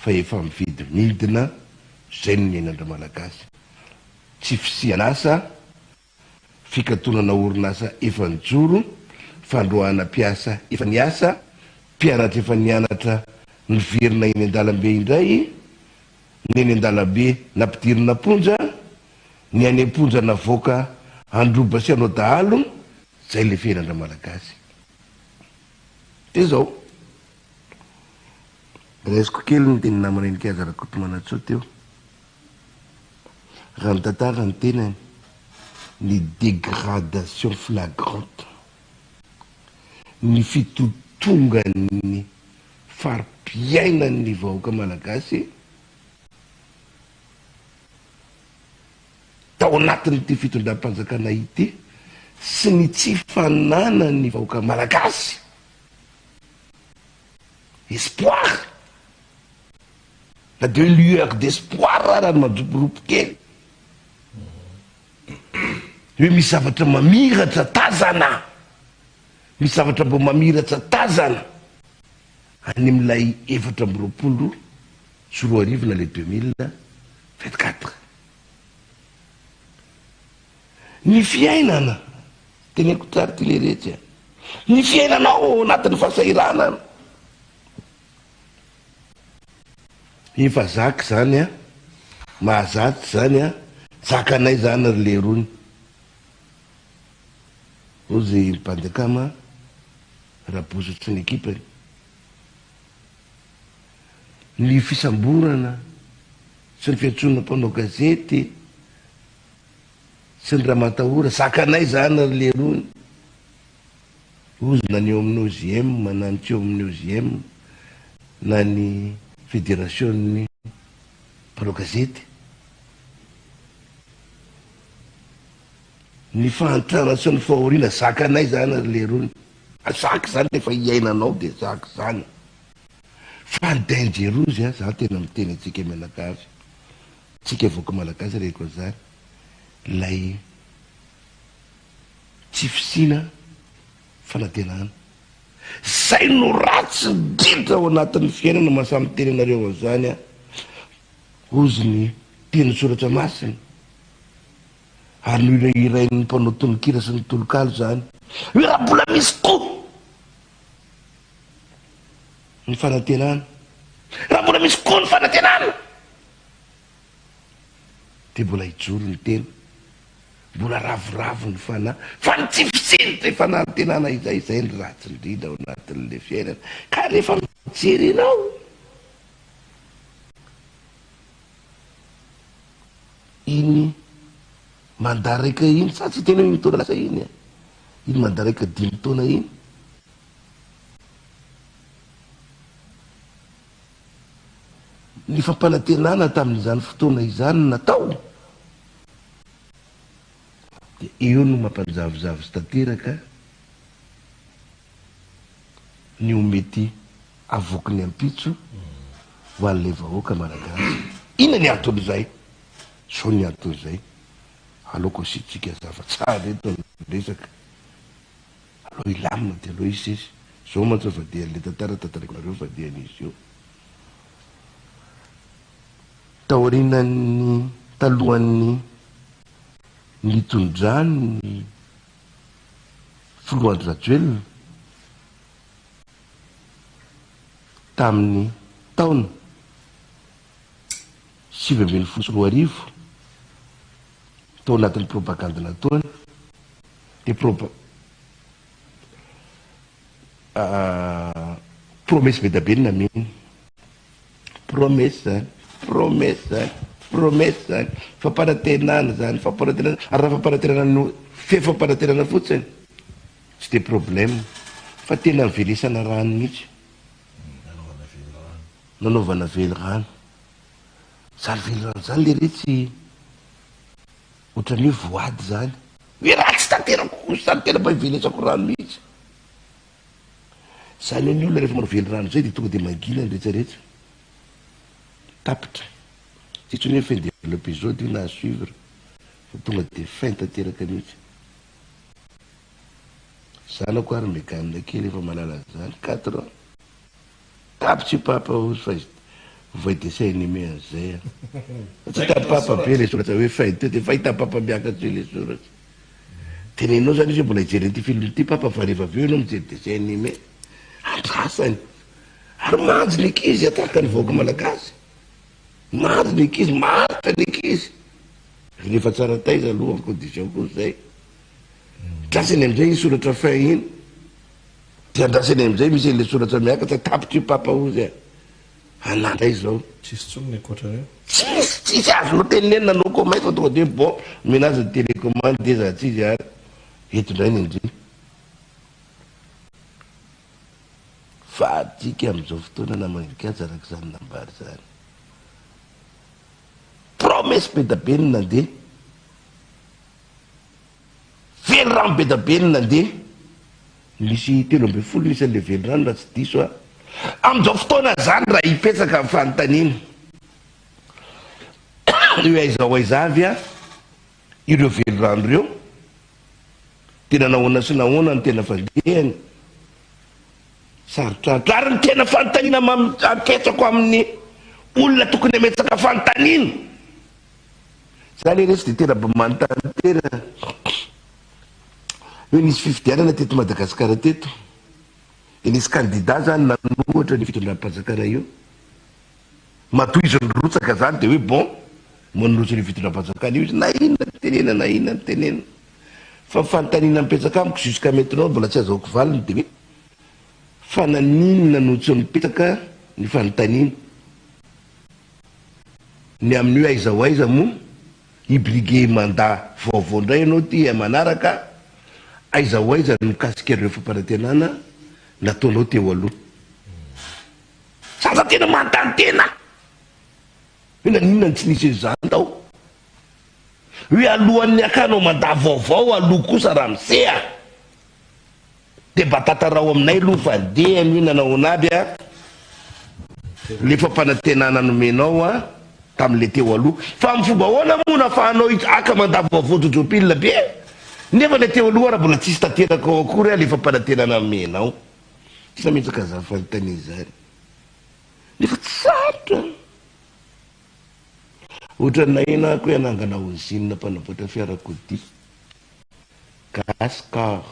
fa efa mividy midina zay ny ainandra malagasy tsy fisian'asa fikatonana orinasa efa nijoro fandroana mpiasa efa niasa mpianatra efa nianatra niverina eny an-dalambe indray ny eny an-dalambe nampidirina ponja ny any amponja navoaka androba sy anao dahalo zay le fiainandra malagasy de zao resiko kely ny teny namana eny kazarakoto manatso teo raha ny tantara ny tenany ny dégradation flagrante ny fitotongan'ny farim-piainan'ny vahoaka malagasy tao anatin'ity fitondram-panjakana ity sy ny tsy fananany vahoaka malagasy espoir na de lueur d'espoir raha ny majoporopo kely hoe misy zavatra mamiratra tazana misy zavatra mbo mamiratra tazana any am'ilay 420 sy 4 na le 2024 ny fiainana teneko tsara ty le rehetra ny fiainanao anatin'ny fahasahiranana efa zaky zany a mahazaty zany a zakanay zany ry le rony ozy mpandakama rabozotry ny ekipany ny fisamborana sy ny fiantsonana mpanao gazety sy ny raha matahora zakanay zany ry le rony ozy na ny eo amin'ny OGM na ny tsy eo amin'ny OGM na ny fédération-ny mpanao gazety ny fahantrana sy ny fahoriana zakanay zany ry le rony zaky zany lefa iainanao de zaky zany fa ny dangerozy a za tena miteny atsika menakavy tsika voaka malagasy reko zany lay tsy fisina fanantenana zay no ratsy indrindra ao anatin'ny fiainana mahasamy teny anareo zany a ozy ny teny soratra masina ary no irain'ny mpanao tononkira sy ny tolokalo zany hoe raha mbola misy koa ny fanantenana raha mbola misy koa ny fanantenana de mbola hijoro ny tena mbola ravoravo ny fana fa ny tsy fisinitra ny fanantenana izay ny ratsy indrindra ao anatin'le fiainana ka rehefa mijery ianao iny mandaraika iny sa tsy tena hoe mitona lasa iny iny mandaraika 5 taona iny ny fampanantenana tamin'izany fotoana izany natao de eo no mampanjavozavo sy tanteraka ny omety avoky ny ampitso ho an'le vahoaka malagasy ina ny anton'izay so ny anton'izay aloako sitsika zava tsara eto resaka aloha ilamina de aloha izy izy zao mantsy vadian'le tantarako nareo vadian'izy io taorinan'ny talohan'ny nitondrany ny foloandro rajoelona tamin'ny taona 1970 tao anatin'ny propagande nataony de promesse be da be ny nameny promesse zany fampanantenana zany fampanantenana ary raha fampanantenana no fampanantenana fotsiny tsy de problème fa tena mivelesana rano mihitsy nanaovana vely rano zany vely rano zany le retsy ohatran'ny hoe voady zany hoe raha tsy tanterako sany tena mba hivelesako rano mihitsy zany ny olona rehefa manao vely rano zay de tonga de mangina ny retsaretra tapitra tsy tsy hoe fin de l'épisode io na suivre fa tonga de fin tanteraka mihitsy zanako ary meganina kely efa malala zany 4 ans tapitsy papa ozy fa voy dessin animé an'izay tsy ta papa be le soratra hoe fin de fahita papa miakatsy le soratra tenenao zany izy mbola hijery ty film ty papa fa rehefa aveo anao mijery dessin animé andrasany ary manjy ny ankizy ataka ny vahoaka malagasy manjy ny ankizy maritra ny ankizy rehefa tsara taiza aloha en condition koa zay drasany amizay iny soratra fin iny de andrasany amizay misy le soratra miakatra tapitry papa ozy anandray zao tsisy azonao teneneny nanao komay fa tonga de bon menazy ny télécommande de za tsizy ary etondray ny indri fa atsika amizao fotoana namanikajy arak' zany nambary zany promesse be da be ny nandeha vely rano be da be ny nandeha misy 13 misy an'le vely rano raha tsy diso a amizao fotoana zany raha hipetsaka amin'ny fanontaniana io aiza avy a ireo vely rano reo tena nahoana sy nahoana ny tena fandehany sarotrarotro ary ny tena fanontaniana apetsako amin'ny olona tokony ametsaka fanontaniana zany resy de tena manontany tena hoe nisy fifidianana teto Madagasikara teto de nisy candidat zany nanohatra ny fitondram-panjakana io matoy izy nyrotsaka zany de hoe bon manolotra ny fitondram-panjakana io izy na inona ny tenena fa fanontaniana mipetsaka amiko jusqu'à maintenant mbola tsy azahoako valiny de hoe fa naninona no tsy mipetaka ny fanontaniana ny amin'io aiza ho aiza moa hibrigué mandat vaovao ndray ianao ty manaraka aiza ho aiza no mikasika ireo fampanantenana nataonao teo aloha saza tena manontany tena hoe naninona ny tsy nisy zany tao hoe alohan'ny akanao mandat vaovao aloha kosa raha misea de mba tatarao aminay aloha fandehany hoe nanao anaby a le fampanantenana nomenao a tam'le teo aloha fa amin'ny fomba ahoana moa nafahanao aka mandava voatojopilina be nefa le teo aloha raha mbola tsisy tanteraka ao akory le fampanantenana amenao tsy nametsaka za fanontania zany nefa tsy sarotra ohatra nainako hoe anangana ozina mpanavoatra fiarakodia gaskar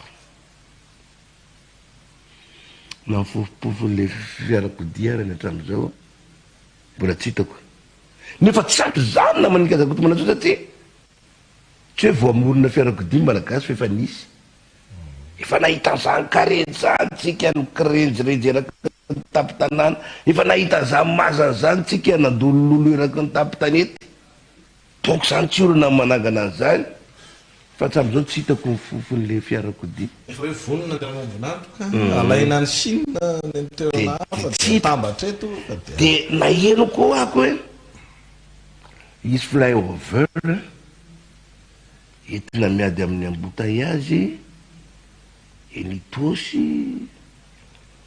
nafofopofon'le fiarakodia rany hatramin'izao mbola tsy hitako nefa tsy sarotra zany na manika zakoto manatso satria tsy hoe vo amorona fiarakodia malagasy fa efa nisy efa nahita zany karenjy zany tsika nokirenjirenjy eraky ny tapitanàna efa nahita zany mazany zany tsika nandolololo eraky ny tapitanety donc zany tsy olona manangana an'izany fa hatram'izao tsy hitako mifofon'le fiarakodia efa hoe vonona de mamovinatoka alaina ny sinina ny toerana hafa de tambatra eto de naheno ko ako hoe isy flyover entina miady amin'ny embouteillage eny Itosy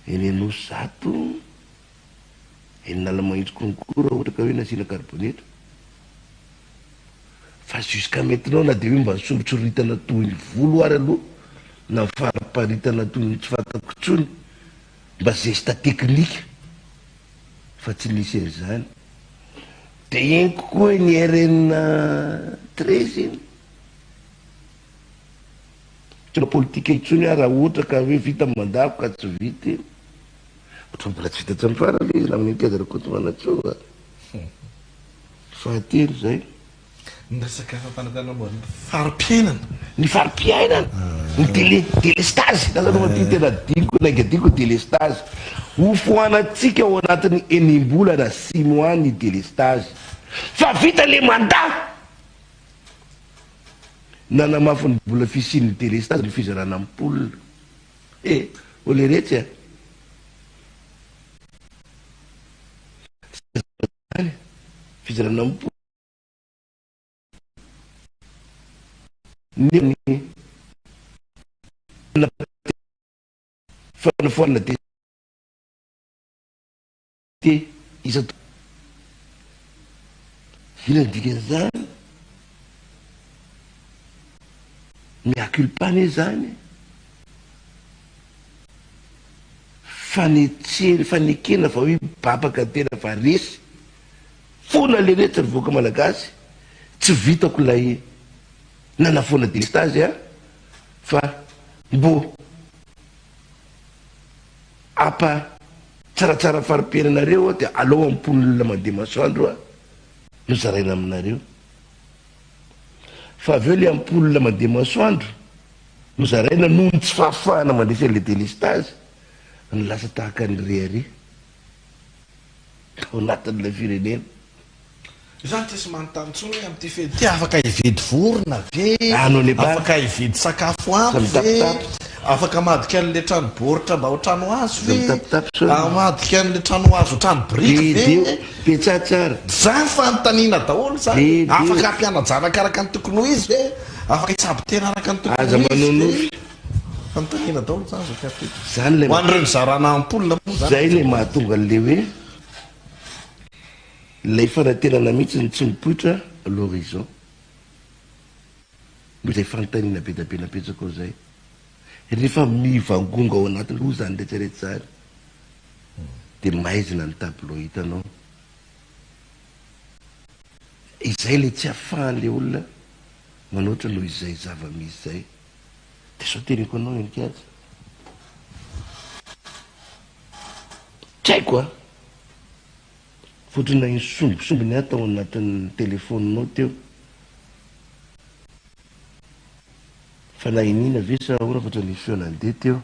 eny Enosato eny Nalamahitso concours ohatra ka hoe nasina carbonate fa jusqu'à maintenant na de hoe mba nisombotsoritana toy ny volo ary aloha na fariparitana toy ny tsy fatako tsony mba gesta teknika fa tsy nisy an'izany de eny kokoa ny RN 13 iny tsona politika itsony raha ohatra ka hoe vita mandako ka tsy vita ohatra mbola tsy vita tsamy farany izy na amin'nykazarakoto manatsoa fahatelo zay resaka fampanatana moa farim-piainana ny farim-piainana ny délestage nazanao ty tena diko naiga diko délestage ho foanatsika ao anatin'ny enimbola na 6 mois ny délestage fa vita le mandat nanamafy ny bola fisin'ny délestage ny fizarana ampoule ole retsy fizarana ampoule ny fanafoana de isa ina dikan'izany miaculpane zany fanekena fa hoe babaka tena fa resy fona le rehetra nyvoaka malagasy tsy vitako lay nanafoana délestage fa mbo apa tsaratsara farim-piainanareo de alao amponina mandeha masoandro no zaraina aminareo fa aveo le amponina mandeha masoandro no zaraina noho ny tsy fahafahana mandrefa le délestage ny lasa tahaka ny reare ao anatin'ilay firenena zany tsy sy manontanytsony hoe am'ty fety ty afaka hividy vorona ve afaka hividy sakafo ampy ve afaka madika an'le trano boritra mba ho trano azo ve amadika an'le trano azo ho trano briky ve petsatsara zany fanontaniana daholo zany afaka ampianajanaka araka ny tokony ho izy ve afaka hitsabo tena araka ny tokony ho izy fanontaniana daholo zany zany ho an'ireo nizarana ampoulina moa zay le mahatonga an'le hoe lay fanantenana mihitsy ny tsy mipoitra l'horizon zay fanontaniana be da be napetsaka ao zay rehefa mivangonga ao anatiny ho zany rehetrarehetra zany de maizina ny tableau hitanao izay le tsy afahan'le olona manoatra noho izay zava-misy zay de sao teniko anao enikazy tsy haiko a fotrina insombosombony atao anatin'ny telefoninao teo fa na inina ve sa ora fatra nisy feonandeha teo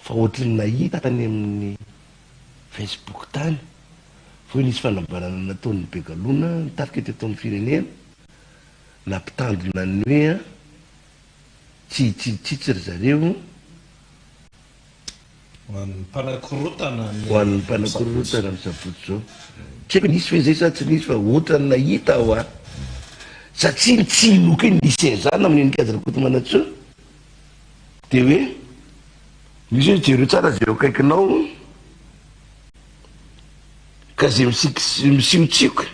fa ohatrany nahita tany amin'ny Facebook tany fa hoe nisy fanambarana nataon'ny begalona nitarika ty atao amin'ny firenena nampitandrina ny hoe tsitsy ry zareo ho an'ny mpanakorotana ny sabotsy zao tsy haiko nisy fe zay sa tsy nisy fa ohatrany nahita ao a satria tsy inoky hoe nisy zany amin'ny enikazarakoto manatso de hoe misy hoe jereo tsara zay eo akaikinao ka zay misiotsikoka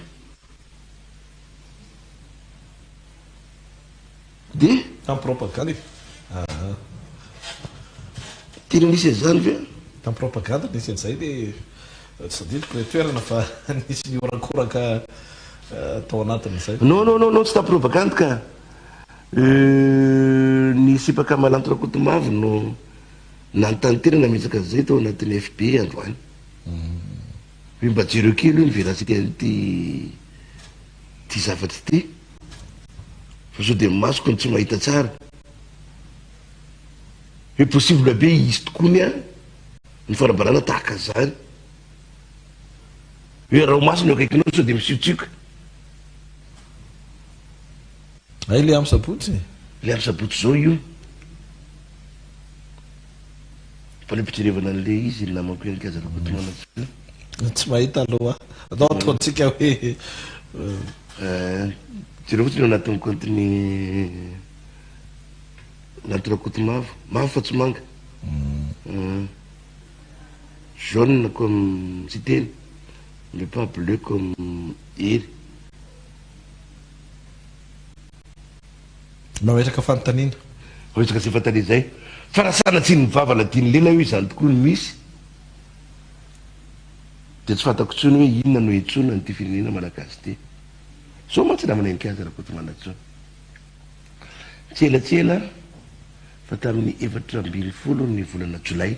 tamin'ny propagande tena nisy zany ve tamin'ny propagande nisy an'izay le tsy adiloko le toerana fa nisy niorakoraka tao anatin'izay non tsy tamin'ny propagande ka ny sipaka malanto rakotomavo no nanontany tena nametsaka zay tao anatin'ny FB androany hoe mba jereo kely hoe ny véracité an'ity ty zavatry ty fa sao de masoko ny tsy mahita tsara hoe possible be izy tokony a ny farabarana tahaka zany hoe raha masony akaikinao sao de misiotsika ay le amin'ny sabotsy le amin'ny sabotsy zao io fa le mpitserevana an'le izy namako enikazarakotomana tsy mahita aloha atao ataontsika hoe jereo fotsiny anatin'ny compteny anaty mavo fa tsy manga jaune comme tsy teny mais pas bleu comme ery mametraka fanontaniana resaka tsy fantany zay farasana tsy ny vavana tiany lela io izany tokoa ny misy de tsy fantako tsony hoe inona no etsona ny ty firenena malagasy ty so mantsy namana enikazy rahakotomanatso tselatsela fa tamin'ny 24 ny volana jolay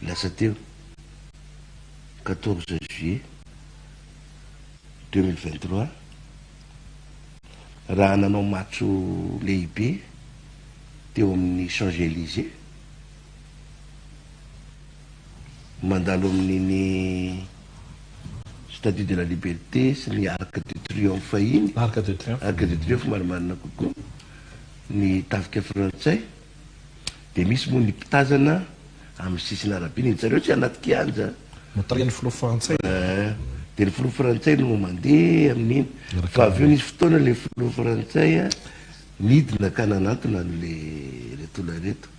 lasa teo 14 juillet 2023 raha nanao matso lehibe teo amin'ny Champs-Élysées mandalo amin'iny statue de la liberté sy ny arc de triomphe iny arc de triomphe marimarina kokoa ny tafika frantsay de misy moa ny mpitazana amin'ny sisiny arabe ny tsareo tsy anaty kianja motarika ny filoha frantsay de ny filoha frantsay no mandeha amin'iny fa avy eo nisy fotoana le filoha frantsay a midina ka nanantona an'le retola reto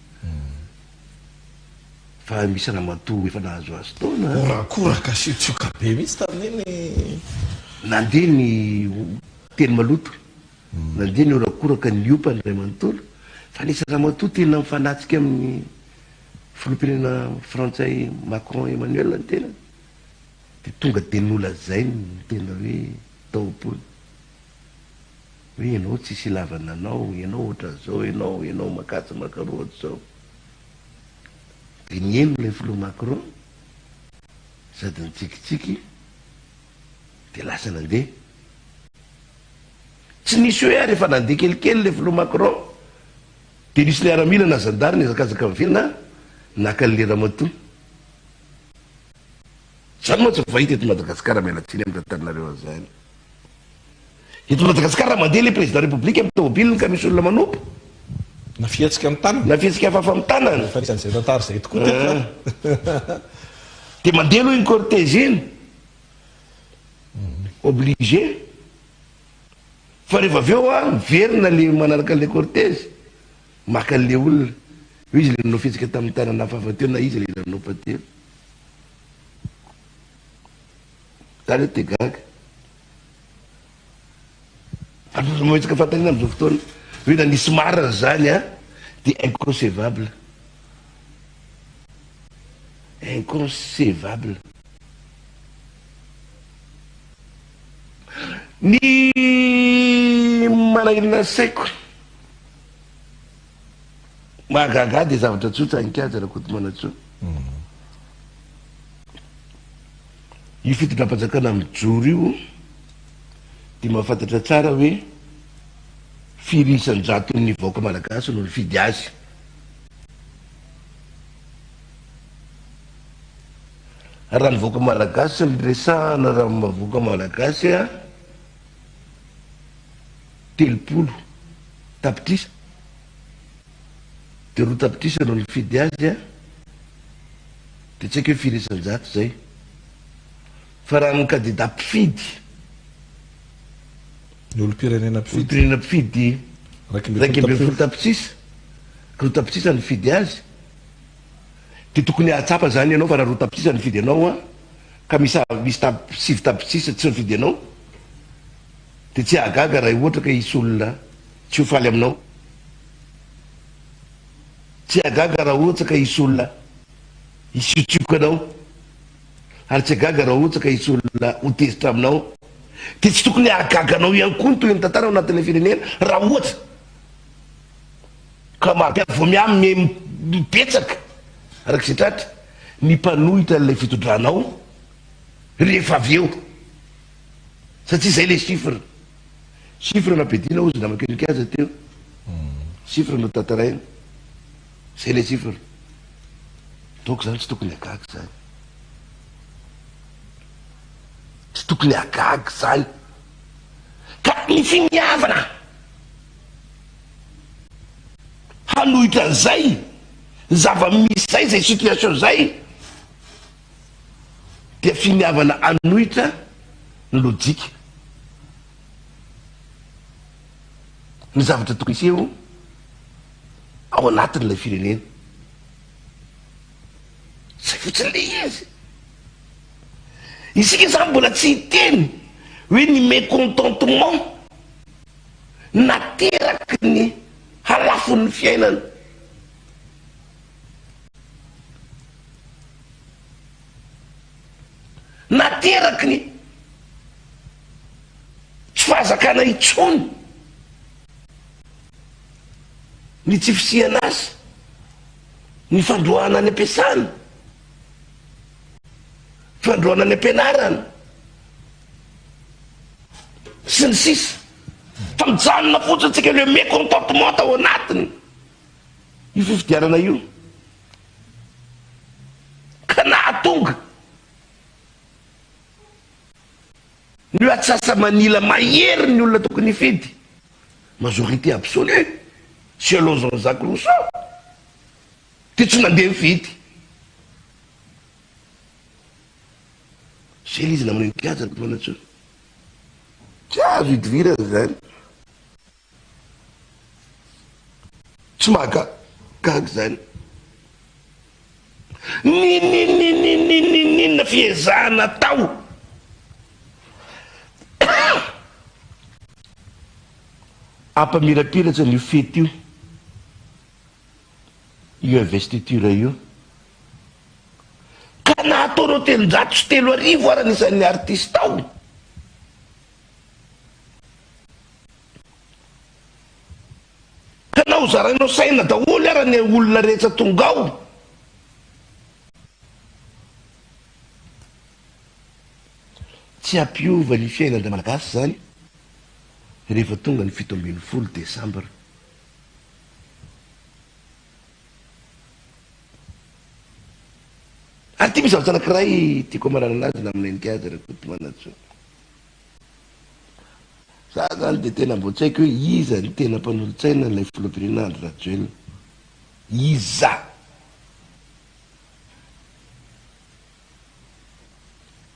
fa misy raha matoa efa nahazo azy taona orakoraka siotsioka be mihitsy tamin'iny nandeha ny teny maloto nandeha ny orakoraka ny ompany ray manontolo fa nisy raha matoa tena mifanatsika amin'ny filohampirenena frantsay Macron Emmanuel ny tena de tonga de nolazay ny tena hoe taopony hoe ianao tsisy ilavana anao ianao ohatra zao ianao makatsa makaroatra zao de nieno lay filoha Macron sady nitsikitsiky de lasa nandeha tsy nisy hoe rehefa nandeha kelikely le filoha Macron de nisy le aramila na zandary nyzakazaka mivena naka le ramatoa zany moa tsy vahita eto Madagasikara mialatsiny amin'ny tantanareo azany eto Madagasikara mandeha le président république amin'ny tomobiliny ka misy olona manompo na fiatsika amin'ny tanana na fiatsika hafafa amin'ny tanana fa nisan'izay tantara zay tokoa de mandeha aloha iny cortège iny obligé fa rehefa avy eo a miverina le manaraka le cortège maka le olona io izy le nanao fiatsika tamin'ny tanana hafafa teo na izy le nanao patelo zany hoe tegaga mametsaka fantanina am'izao fotoana hoe na nisy marina zany a de inconcevable ny manahirina saiko mahagaga de zavatra tsotra anikajy raha kotomanatso io fitondram-panjakana amin'ny joro io de mahafantatra tsara hoe firisan-jaton'ny vahoaka malagasy no nifidy azy raha ny vahoaka malagasy miresahana raha mavahoaka malagasy a 30 tapitrisa de roa tapitrisa no nifidy azy a de tsy haiko hoe firisan-jato zay fa raha ny candidat mpifidy ny olo-pirenena mpifidy raiky amby folo tapitrisa roa tapitrisa nifidy azy de tokony ahatsapa zany ianao fa raha roa tapitrisa nifidy anao a ka misy sivy tapitrisa tsy nifidy anao de tsy ahagaga raha ohatra ka isy olona tsy ho faly aminao tsy agaga raha ohatra ka isy olona isiotsioko anao, ary tsy agaga raha ohatra ka isy olona hotezitra aminao, dia tsy tokony agaga anao ihany koa ny toy ny tantara ao anatin'ilay firenena raha ohatra ka vo miamy mipetsaka araka izay tratra ny mpanohitra n'ilay fitondranao rehefa avy eo, satria zay le chiffre napedina ozy namakeniky azy teo, chiffre no tantaraina, zay le chiffre donc zany tsy tokony agaga zany, tsy tokony agaga zany, ka ny finiavana hanohitra an'izay zava-misy zay situation zay dia finiavana hanohitra ny lojika ny zavatra tokony iseho ao anatin'ilay firenena, zay fotsiny le izy. Isika zany mbola tsy hiteny hoe ny mécontentement nateraky ny halafon'ny fiainana, nateraky ny tsy fahazakana itsony ny tsy fisihana azy, ny fandroahana any ampiasana, fandroahana any ampianarana sy ny sisa, fa mijanona fotsiny tsika le mécontentement tao anatiny io fifidianana io, ka nahatonga ny atsasa manila mahery ny olona tokony hifidy majorité absolue selon Jean-Jacques Rousseau, ty tsy nandeha mifidy zay le izy namana nikajana manatso tsy azo hidivirana zany, tsy mahagaga zany, ninona fiezahana tao ampamirapiratra ny fety io investiture io, ka nataonao telonjato sy 3 arivo ary anisan'ny artiste ao, ka nao zarainao saina daholo ary ny olona rehetra tonga ao, tsy ampiova ny fiainana malagasy zany rehefa tonga ny 17 Desambra. Ary ty misy zavatra anankiray tiako amarana anazy na amin'ny enikady rakotomanatso, za zany dia tena mbo tsy haiko hoe iza ny tena mpanolotsaina n'ilay filoham-pirenena Andry Rajoelina, iza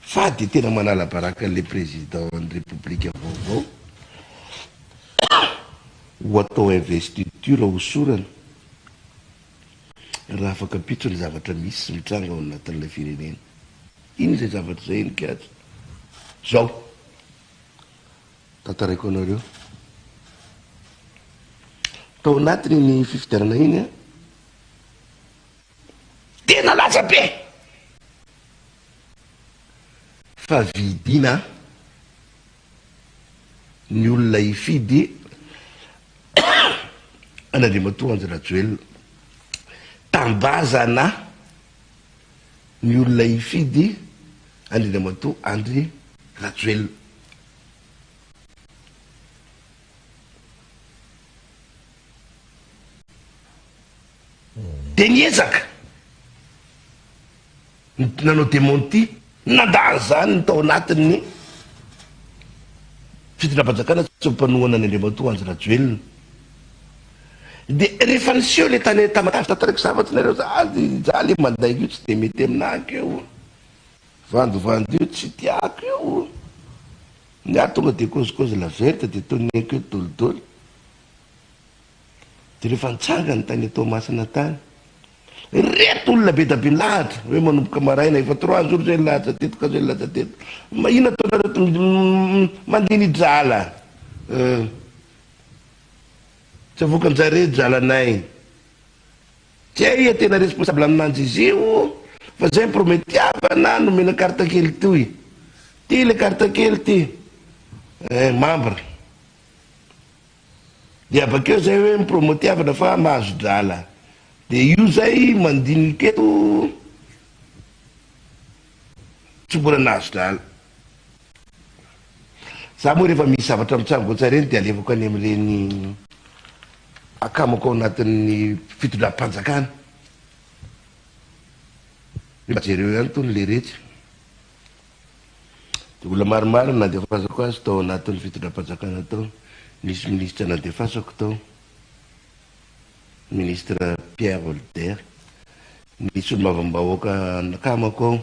fa dia tena manala baraka le président ny république vaovao ho atao investiture ho sorana raha afaka pitro ny zavatra misy sy mitranga ao anatin'ilay firenena. Iny zay zavatra zay nikatra zao tantaraiko anareo tao anatiny ny fifidianana iny tena laza be fa vidina ny olona hifidy an'Andriamatoa Andry Rajoelina, tambazana ny olona hifidy Andriamatoa Andry Rajoelina. Dia niezaka nanao démenti nandany zany ny tao anatin'ny fitondram-panjakana tsy mpanohana ny Andriamatoa Andry Rajoelina. Dia rehefa niseho le tany tamatavy tantaraiky zavatsy nareo za le manday io tsy de mety aminahiko io, vandovandy io tsy tiako io, ny ahy tonga de cause la verte de toneko io dolodolo. Dia rehefa nitsanga ny tany atao masina tany, reto olona be da be lahatra hoe manomboka maraina efa 3 jours zay lahatra teto ka zay lahatra teto, mahina ataonareo mandiny drala, tsy avokanjare dralanay, Ia tena responsable aminanjy izy io fa zay prometiavana nomena carte kely toy ty le carte kely ty membre dia bakeo zay hoe mipromotiavana fa mahazo drala de io zay mandiniky eto tsy mbola nahazo drala za moa rehefa misy zavatra mitsango tsara reny de alevako any am'ireny akamako ao anatin'ny fitondram-panjakana mba jereo ihany tony le rehetra de olona maromaro nandefasako azy tao anatin'ny fitondram-panjakana tao nisy ministre nandefasako tao ministre Pierre Holder nisy olo mavambahoaka nakamako ao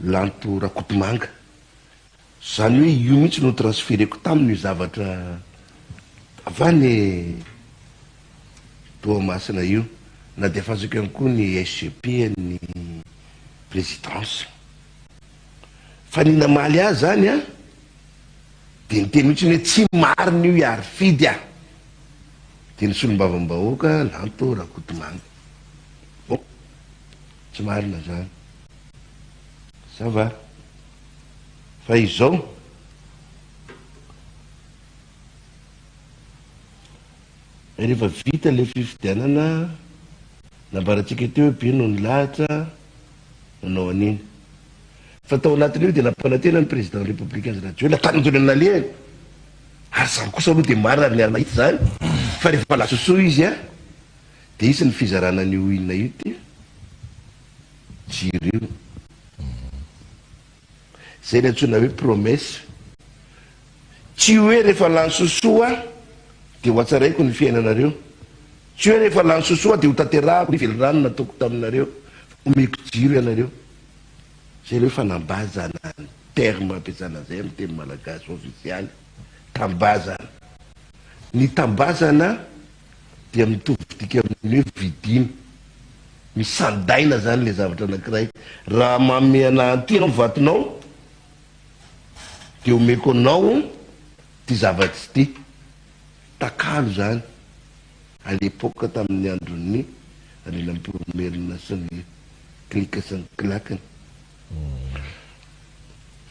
Lanto Rakotomanga zany hoe io mihitsy no transféreko tamin'io zavatra avany Toamasina io nadefasako ihany koa ny SGP ny présidence fa ninamaly azy zany a de niteny mihitsy hoe tsy marina io iary fidy a de nisy olombavambahoaka Lanto Rakotomanga bon tsy marina zany ça va fa izao rehefa vita le fifidianana nambaratsika teo hoe bino ny lahatra nanao aniny fa tao anatin'io de nampanantena ny président républicain raha hoe latanindrony naleny ary zany kosa aloha de marina ary niarina hita zany fa rehefa lasosoa izy a de isy ny fizarana n'io inona io ty jiro io zay ny antsona hoe promesse tsy hoe rehefa lany sosoa de ho atsaraiko ny fiainanareo tsy hoe rehefa lany sosoa de ho tanterahako ny velirano nataoko taminareo omeko jiro ianareo zay le hoe fanambazana ny terme ampiasana zay amin'ny teny malagasy officialy tambazana ny tambazana dia mitovitika amin'ny hoe vidiny misandaina zany le zavatra anankiray raha mameana antyna mivatonao de omeko anao ty zavatsy ty takalo zany à l'époque tamin'ny androny alina mpimerina sy ny klika sy ny klakany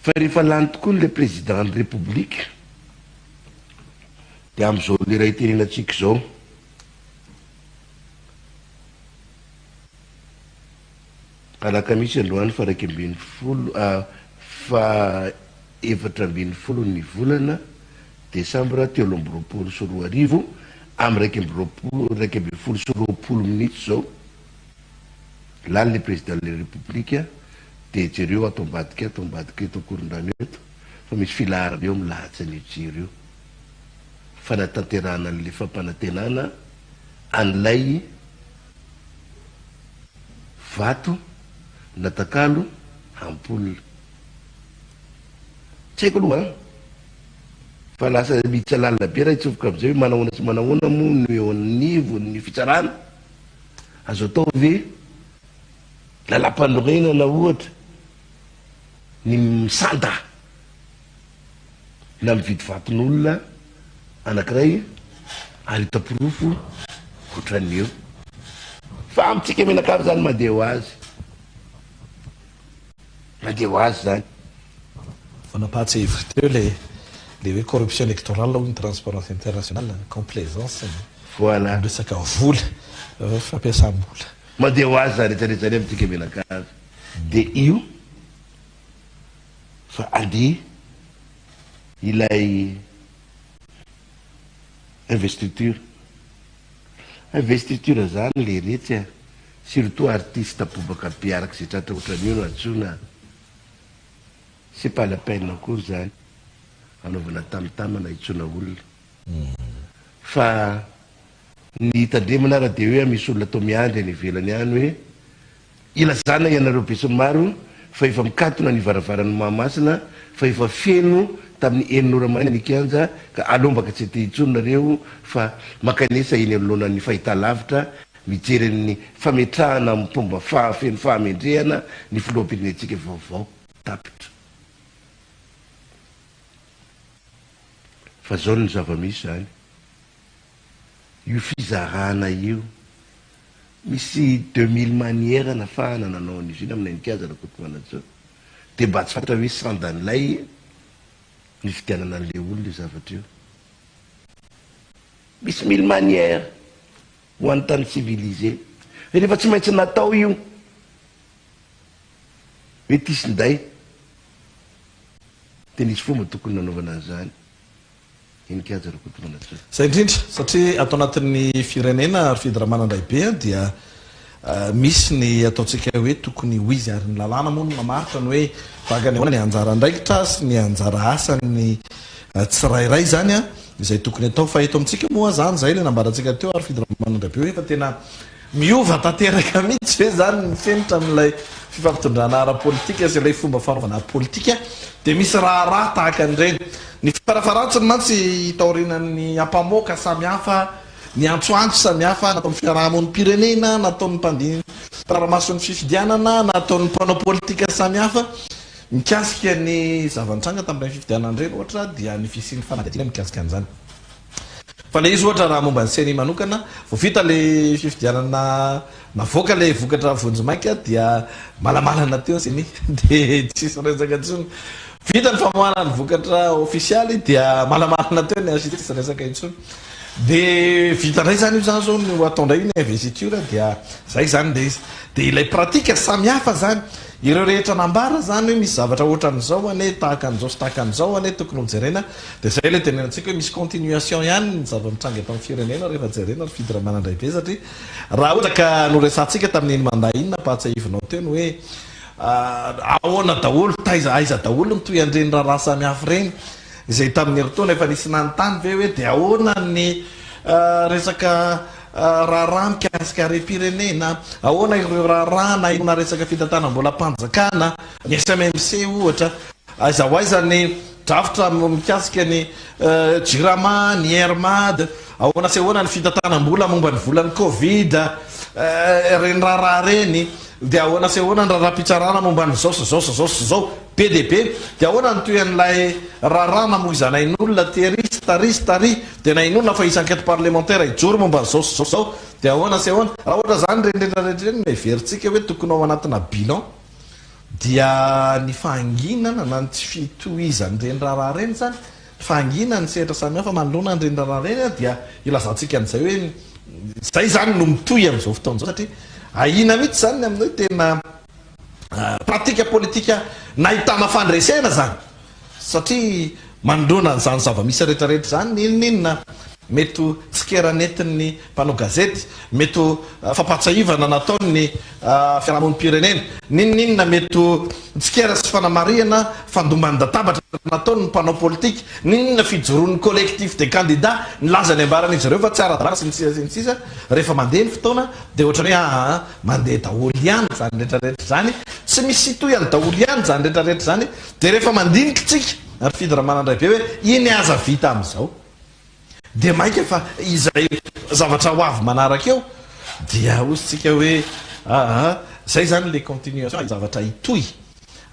fa rehefa lany tokoa le président de république de am'izao le raha itenenatsika zao alakamisy androany fa raiky ambin'ny folo fa efatra ambin'ny folo ny volana Desambra telo amby roapolo sy roa arivo amy raiky amby folo sy roapolo minitra zao lany le président de la république de jereo atao ambadika eto akoron-drano eto fa misy filaharana eo milahatsy an'io jiro io fa natanterahana an'le fampanantenana an'ilay vato natakalo ampola tsy haiko aloha fa lasa miditsy alalina be raha hitsofoka am'izay hoe manahoana tsy manahoana moa no eo annivo ny fitsarana azo atao ve lalam-panorenana ohatra ny misanda na mividy vaton'olona anankiray ary hitapirofo ohatran'eo fa amitsika menakavy zany mandeha ho azy zany Vonapahatsy teo le hoe corruption électorale ou une transparence internationale complaisance voilà resaka vola fampiasam-bola mandeha ho azy zany rehetrarehetra zany amitsika menakavy de io fa andeha ilay investiture zany le rehetra surtout artiste abobaka mpiaraka zay tratra ohatran'io no antsona c'est pas la peine akory zany anaovana tamitamana itsona olona fa ny tandremana raha de hoe misy olona atao miandry any ivelany any hoe ilazana ianareo be sy maro fa efa mikatona ny varavaran'ny Mahamasina fa efa feno tamin'ny enin'ora maina nikanja ka alombaka tsy te itsonareo fa makanesa eny anolonan'ny fahitalavitra mijery ny fametrahana amin'ny pomba feno fahamendrehana ny filoham-pirenentsika vaovao tapitra fa zao ny zava-misy zany io fizarana io misy 2000 manière nafahana nanao an'izy iny amin'ny nikazana kotomanatso dia mba tsy fatra hoe sandan'ilay ny fidianana an'le olona io zavatra io misy 1000 manière ho an'ny tany civilisé rehefa tsy maintsy natao io mety isinday dia nisy fomba tokony nanaovana an'izany inikazana kotomanatso zay indrindra satria atao anatin'ny firenena ary fidiramana ndraibe dia misy ny ataontsika hoe tokony ho izy ary ny lalàna moa no mamaritra ny hoe vagany ahoana ny anjara ndraikitra sy ny anjara asany tsirairay zany a izay tokony atao fa eto amintsika moa zany zay le nambarantsika teo ary fidiramana ndraibe hoe efa tena miova tanteraka mihitsy hoe zany mifenitra amin'ilay fifampitondrana ara-politika sy ilay fomba fanaovana politika dia misy raharaha tahaka an'ireny ny farafarantsiny mantsy taorinan'ny ampamoaka samihafa ny antsoantso samihafa nataon'ny fiarahamon'ny pirenena nataon'ny mpanaramason'ny fifidianana nataon'ny mpanao politika samihafa mikasika ny zavantranga tamin'ireny fifidianana ireny ohatra dia ny fisian'ny fanadina mikasika an'izany fa le izy ohatra raha momba ny seny manokana vo vita le fifidianana navoaka le vokatra vonjimaika dia malamalana teo zany dia tsisy resaka intsony vita ny famohana ny vokatra ofisialy dia malamalana teo ny tsisy resaka intsony dia vita ndray zany io zany zao no ataondray io ny investiture dia zay zany le izy dia ilay pratika samihafa zany ireo rehetra nambara zany hoe misy zavatra ohatran'izao ane tahaka an'izao sy tahaka an'izao ane tokony ho jerena dia zay le tenenantsika hoe misy continuation ihany ny zava-mitranga eto amin'ny firenena rehefa jerena ry fidiramana ndraibe satria raha ohatra ka noresantsika tamin'iny mandahinina pahatsahivinao teo ny hoe ahoana daholo aiza daholo ny toy andreny raharaha samihafa reny izay tamin'ny heritona efa nisy nanontany ve hoe dia ahoana ny resaka raharaha mikasika re-pirenena ahoana ireo raharaha na ina resaka fitatana mbola mpanjakana ny SMMC ohatra aiza ho aiza ny drafitra mikasika ny jirama ny hermad ahoana sy ahoana ny fitantanam-bola momba ny volan'ny covid reny raharaha reny dia ahoana sy ahoana ny raharaha-pitsarana momba ny zao sy zao be de be dia ahoana ny toyan'ilay raharaha namoizanain'olona tary dia nain'olona fa isan-quête parlementaire ijoro momba ny zao dia ahoana sy ahoana raha ohatra zany renretrarehetra reny maheveritsika hoe tokony ao anatina bilan dia ny fahanginana na ny tsy fitohizany reny raharaha reny zany fahanginana ny sehatra samihafa manoloana ny reny raharaha reny dia ilazantsika an'izay hoe zay zany no mitohy amin'izao fotaon'izao satria ahina mihitsy zany ny amin'izao tena pratika politika nahitana fandresena zany satria manoloana n'izany zava-misy rehetrarehetra zany ninona mety tsikeranetiny mpanao gazety mety fampatsahivana nataony fiarahamon'ny pirenena ninona mety tsikera sy fanamariana fandombany databatra nataony mpanao politika ninona fijoroan'ny collectif de candidat nilazany ambaran'izy ireo fa tsy ara-dalàna sy ny sisa rehefa mandeha ny fotoana dia ohatra hoe mandeha daholo ihany zany rehetrarehetra zany tsy misy toyany daholo ihany zany rehetrarehetra zany dia rehefa mandinikitsika ary fidiramana ndraibe hoe iny aza vita amin'izao dia maika fa izay zavatra ho avy manaraka eo dia ozytsika hoe zay zany le continuation zavatra hitohy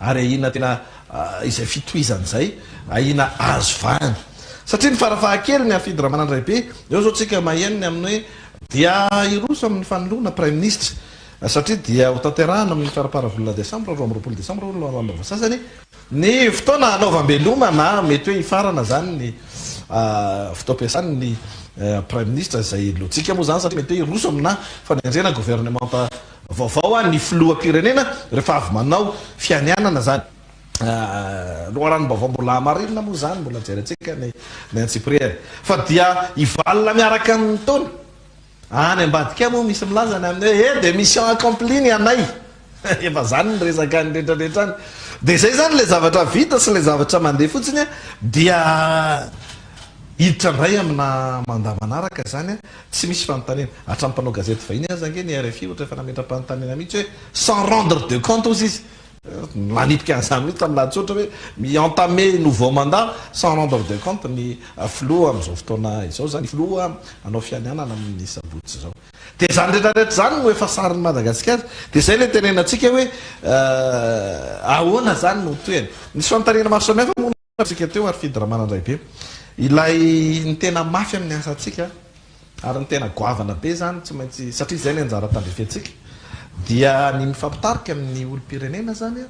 ary ahina tena izay fitohizan'izay ahina azo vahany satria ny farafahakely ny fidiramana ndraibe eo zao tsika mahenony amin'ny hoe dia iroso amin'ny fanoloana prime ministre satria dia ho tanterahana amin'ny faraparavolona desambra roa am'roapolo desambra lamba sasany ny fotoana anaovam-beloma na mety hoe hifarana zany ny fitaom-piasany ny prime ministre zay lotsika moa zany satria mety hoe iroso amina fanendrena gouvernementa vaovao ny filoha-pirenena rehefa avy manao fianianana zany loharano-baovao mbola hamarinina moa zany mbola jerentsika ny antsipriere fa dia hivalina miaraka amin'ny taona any ambadika moa misy milazany amin'ny hoe de mission accompli ny anay efa zany ny resaka ny rehetrarehetra any dia zay zany le zavatra vita sy le zavatra mandeha fotsiny dia hiditra ndray amina mandamanaraka zany tsy misy fanontaniana hatrampanao gazety vahiny azy ange ny RFI ohatra efa nametra-panontaniana mihitsy hoe sans rendre de compte ozy izy manipika an'izany mihitsy tamin'lahatsotra hoe mi-entamé nouveau mandat sans rendre de compte ny filoha amin'izao fotoana izao zany filoha anao fianianana amin'ny sabotsy zao dia zany rehetrarehetra zany no efa sariny Madagasikara dia zay le tenenantsika hoe ahoana zany no toyany nisy fanontaniana maro samihafa moa tsika teo ary fidiramana ndraibe ilay ny tena mafy amin'ny asantsika ary ny tena goavana be zany tsy maintsy satria zay ny anjara tandrefetsika dia ny mifampitarika amin'ny olo-pirenena zany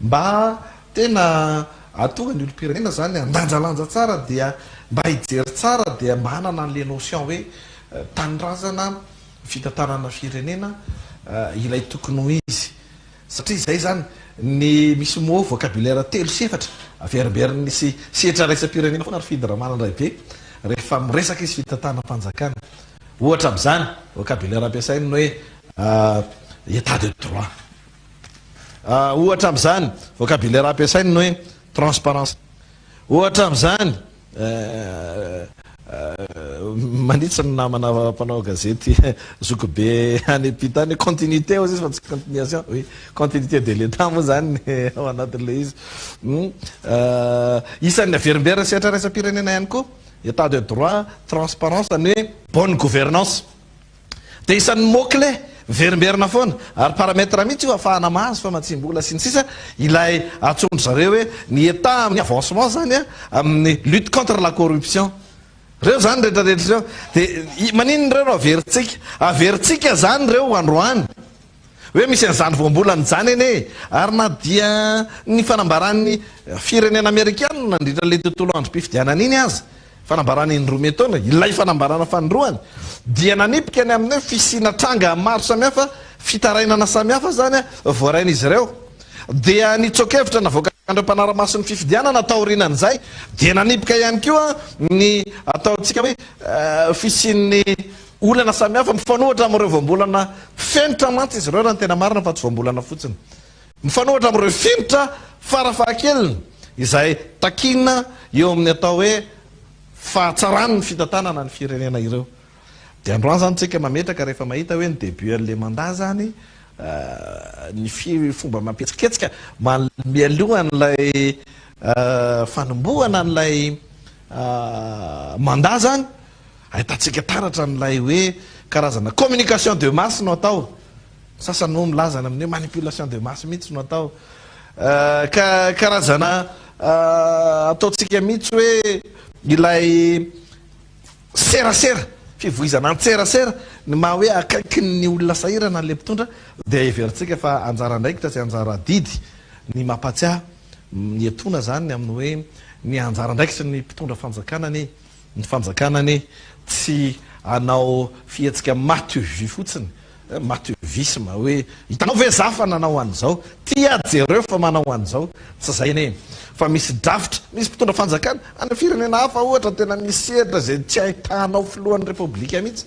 mba tena atonga ny olo-pirenena zany andanjalanja tsara dia mba hijery tsara dia mba hanana an'le notion hoe tanindrazana fitantanana firenena ilay tokony ho izy satria zay zany ny misy mo vocabulaire telo sefatra averimberiny sy setra raisa-pirenena foana ary fidyramanandray be rehefa miresaka izy fitantanam-panjakana ohatra am'izany vocabulaire ampiasainy hoe état de droit ohatra am'izany vocabulaire ampiasainy hoe transparence ohatra am'izany manitsy ny namana mpanao gazety zokobe any ampitany continuité ozy izy fa tsy continuation oui continuité de l'état moa zany ao anatin'le izy isan'ny averimberina setra raisa-pirenena ihany koa état de droit transparence ny hoe bonne gouvernance de isan'ny mot-clé verimberina foana ary paramètre mihitsy io ahafahana mahazo fa matsimbola sy ny sisa ilay atsondro zareo hoe ny état amin'ny avancement zany amin'ny lutte contre la corruption reo zany rehetrarehetra reo de manino reo no averitsika zany reo androany hoe misy an'izany voambolany zany eny ary na dia ny fanambaran'ny firenena amerikana nandritra le tontolo androm-pifidianana iny azy fanambarany indroa taona ilay fanambarana fanindroany dia nanipika ny amin'ny hoe fisinatranga maro samihafa fitarainana samihafa zany voarain'izy ireo dia nitsokevitra navoakandreo mpanara-mason'ny fifidianana taorinan'izay dia nanipika ihany koa ny ataontsika hoe fisin'ny olana samihafa mifanohatra am'ireo voambolana fenitra mantsy izy ireo raha ny tena marina fa tsy voambolana fotsiny mifanohatra am'ireo finitra farafahakeliny izay takina eo amin'ny atao hoe fahatsarany ny fitantanana ny firenena ireo de androany zany tsika mametraka rehefa mahita hoe ny début an'le mandat zany ny fomba mampetsiketsika mialoha n'lay fanombohana n'lay mandat zany ahitatsika taratra n'lay hoe karazana communication de masse no atao sasany no milazana amin'ny hoe manipulation de masse mihitsy no atao karazana ataotsika mihitsy hoe ilay serasera fivoizana antserasera ny maha hoe akaiky ny olona sahirana n'le mpitondra dia everitsika fa anjara ndraikitra sy anjara didy ny mampatsiaha ny etona zany amin'ny hoe ny anjara ndraikitra ny mpitondra fanjakanany ny fanjakanany tsy anao fihetsika matevy fotsiny matevisme hoe hitanao ve zafa nanao an'izao tia jereo fa manao an'izao tsy zay ene fa misy drafitra misy mpitondra fanjakana any firenena hafa ohatra tena misehatra zay tsy ahitanao filohan'ny repoblika mihitsy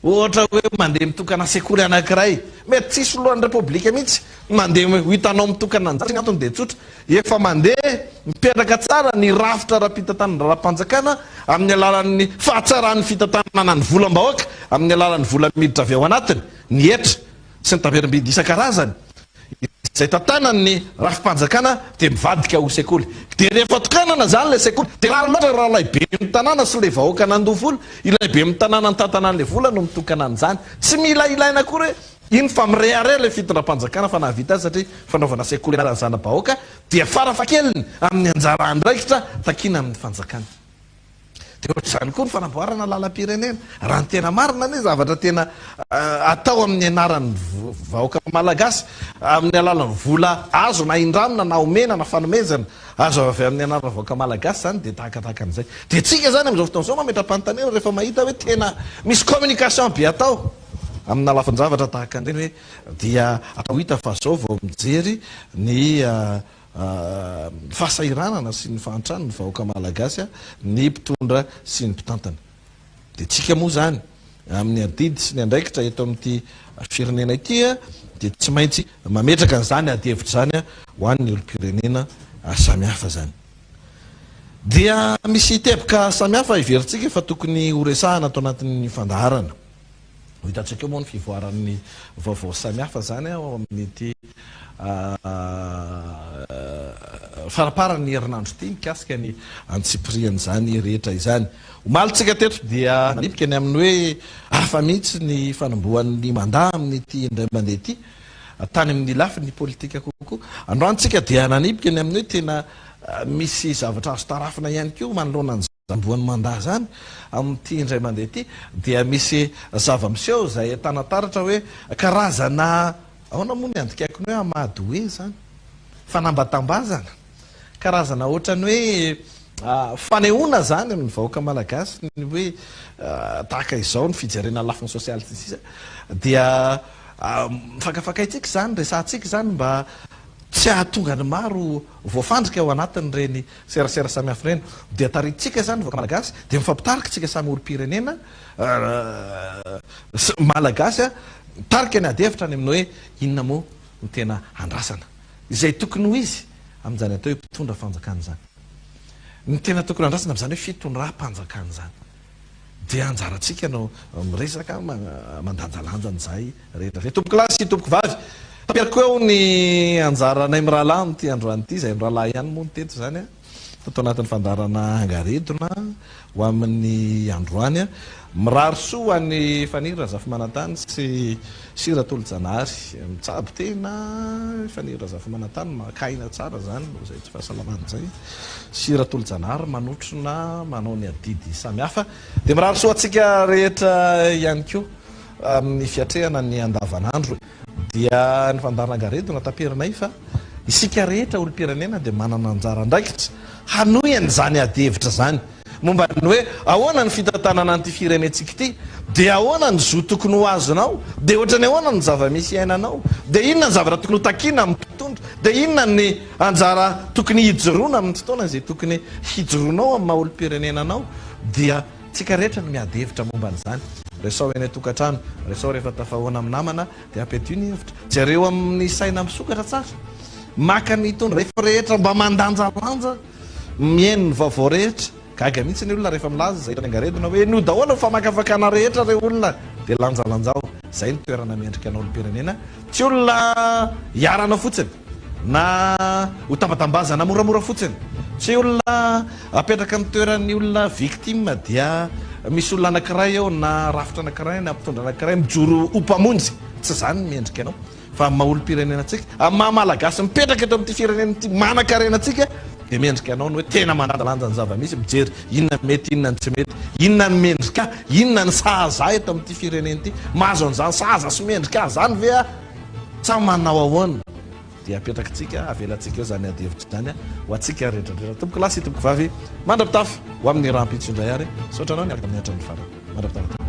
ohatra hoe mandeha mitokana sekoly anankiray mety tsisy lohan'ny repoblika mihitsy mandeha hitanao mitokana anjara antony de tsotra efa mandeha mipetraka tsara ny rafitra raha-pitantanana raha-panjakana amin'ny alalan'ny fahatsaran'ny fitantanana ny volam-bahoaka amin'ny alalan'ny vola miditra avy ao anatiny ny etra sy ny taverim-bidy isan-karazany zay tantanany rafi-panjakana de mivadika ho sekoly de rehefa tokanana zany le sekoly de raha raha laybe mitanàna sy le vahoaka nandovolo ilaybe mitanàna ny tantanan'le vola no mitokana an'izany tsy mila ilaina kory hoe iny fa mirehare le fitondram-panjakana fa nahavita azy satria fanaovana sekoly arazana bahoaka dia farafakeliny amin'ny anjara andraikitra takina amin'ny fanjakana de ohatr'izany koa ny fanamboarana lalam-pirenena raha ny tena marina ny zavatra tena atao amin'ny anaran'ny vahoaka malagasy amin'ny alalan'ny vola azo na indramina na omena na fanomezana azo avy amin'ny anaran'ny vahoaka malagasy zany de tahakatahaka an'izay de tsika zany am'izao fotoan'izao mametra-panontaniana rehefa mahita hoe tena misy communication be atao amin'ny alafinjavatra tahaka an'ireny hoe dia atao hita fa zao vao mijery ny fahasahiranana sy ny fahantrano ny vahoaka malagasy ny mpitondra sy ny mpitantana de tsika moa zany amin'ny adidy sy ny andraikitra eto amin'ity firenena ity de tsy maintsy mametraka an'izany adihevitra zany ho an'ny olo-pirenena samihafa zany dia misy teboka samihafa iveritsika fa tokony horesahana atao anatin'ny fandaharana hitatsika eo moa ny fivoaran'ny vaovao samihafa zany ao amin'ity faraparany herinandro ty mikasika ny antsipriany zany rehetra izany omalitsika teto dia manipika ny amin'ny hoe hafa mihitsy ny fanombohan'ny mandat amin'n'ity indray mandeha ty tany amin'ny lafiny politika kokoa androantsika dia nanipika ny amin'ny hoe tena misy zavatra azo tarafina ihany keo manoloana zamboany manda zany amin'ity indray mandeha ity dia misy zava-miseho zay tanataratra hoe karazana aona moa ny andikaikony hoe amadoe zany fanambatambazana karazana ohatrany hoe fanehoana zany amin'ny vahoaka malagasy ny hoe tahaka izao ny fijerena lafiny sosialy sisa dia fakafakaitsika zany resantsika zany mba tsy ahatonga ny maro voafandrika ao anatiny reny serasera samihafa reny dia taritsika zany vahoaka malagasy dia mifampitarika tsika samy olo-pirenena malagasy tarika ny adevitra any amin'ny hoe inona moa no tena andrasana izay tokony ho izy amin'izany atao hoe mpitondra fanjakana zany ny tena tokony andrasana am'izany hoe fitondram-panjakana zany dia anjaratsika no miresaka mandanjalanjan'izay rehetra tompoko lahy sy tompoko vavy tapiariko eo ny anjaranay mirahalahy ty androany ity zay mirahalahy ihany moa ny teto zany atao anatin'ny fandarana Angaredona ho amin'ny androany mirary soa ny fanira zafy manatany sy sira tolo-janary mitsabo tena fanira zafy manatany makaina tsara zany zay tsy fahasalamana zay sira tolo-janary manotrona manao ny adidy samihafa dia mirary soa atsika rehetra ihany koa amin'ny fiatrehana ny andavanandro dia ny fandarana Angaredona tapirinay fa isika rehetra olo-pirenena dia manana anjara andraikitra hanoyany zany adevitra zany momba ny hoe ahoana ny fitantanana an'ity firenentsika ity dia ahoana ny zo tokony ho azonao dia ohatrany ahoana ny zava-misy iainanao dia inona ny zavatra tokony ho takina amin'ny mpitondra dia inona ny anjara tokony hijoroana amin'ny fotoana izay tokony hijoroanao amin'ny maha olo-pirenenanao dia tsika rehetra no miadevitra momba n'izany resao eny tokantrano resao rehefa tafahoana amin'ny namana dia ampety ny hevitra jareo amin'ny saina misokatra tsara maka ny tondra rehefa rehetra mba mandanjalanja mihaino ny vaovao rehetra gaga mihitsy ny olona rehefa milaza zay ny Angaredona hoe no daholo famakafakana rehetra re olona dia lanjalanjao zay ny toerana miendrika anao olo-pirenena tsy olona hiarana fotsiny na ho tambatambazana moramora fotsiny tsy olona apetraka amin'ny toeran'ny olona victime dia misy olona anankiray eo na rafitra anankiray na mpitondra anankiray mijoro hompamonjy tsy zany miendrika anao fa maha olo-pirenenantsika amin'ny maha malagasy mipetraka eto amin'ity firenena ity manan-karenantsika dia miendrika anao ny hoe tena mandanjalanja ny zava-misy mijery inona ny mety inona ny tsy mety inona ny mendrika inona ny sahaza eto amin'ity firenena ity mahazo an'izany sahaza sy mendrika zany ve a sa manao ahoana dia apetrakatsika avelatsika eo zany adevitra zany ho atsika rehetrarehetra tompoko lahy sy tompoko vavy mandrapitafy ho amin'ny rahampitso indray ary saotra anao ny araka amin'ny hatrany farany mandrapitafy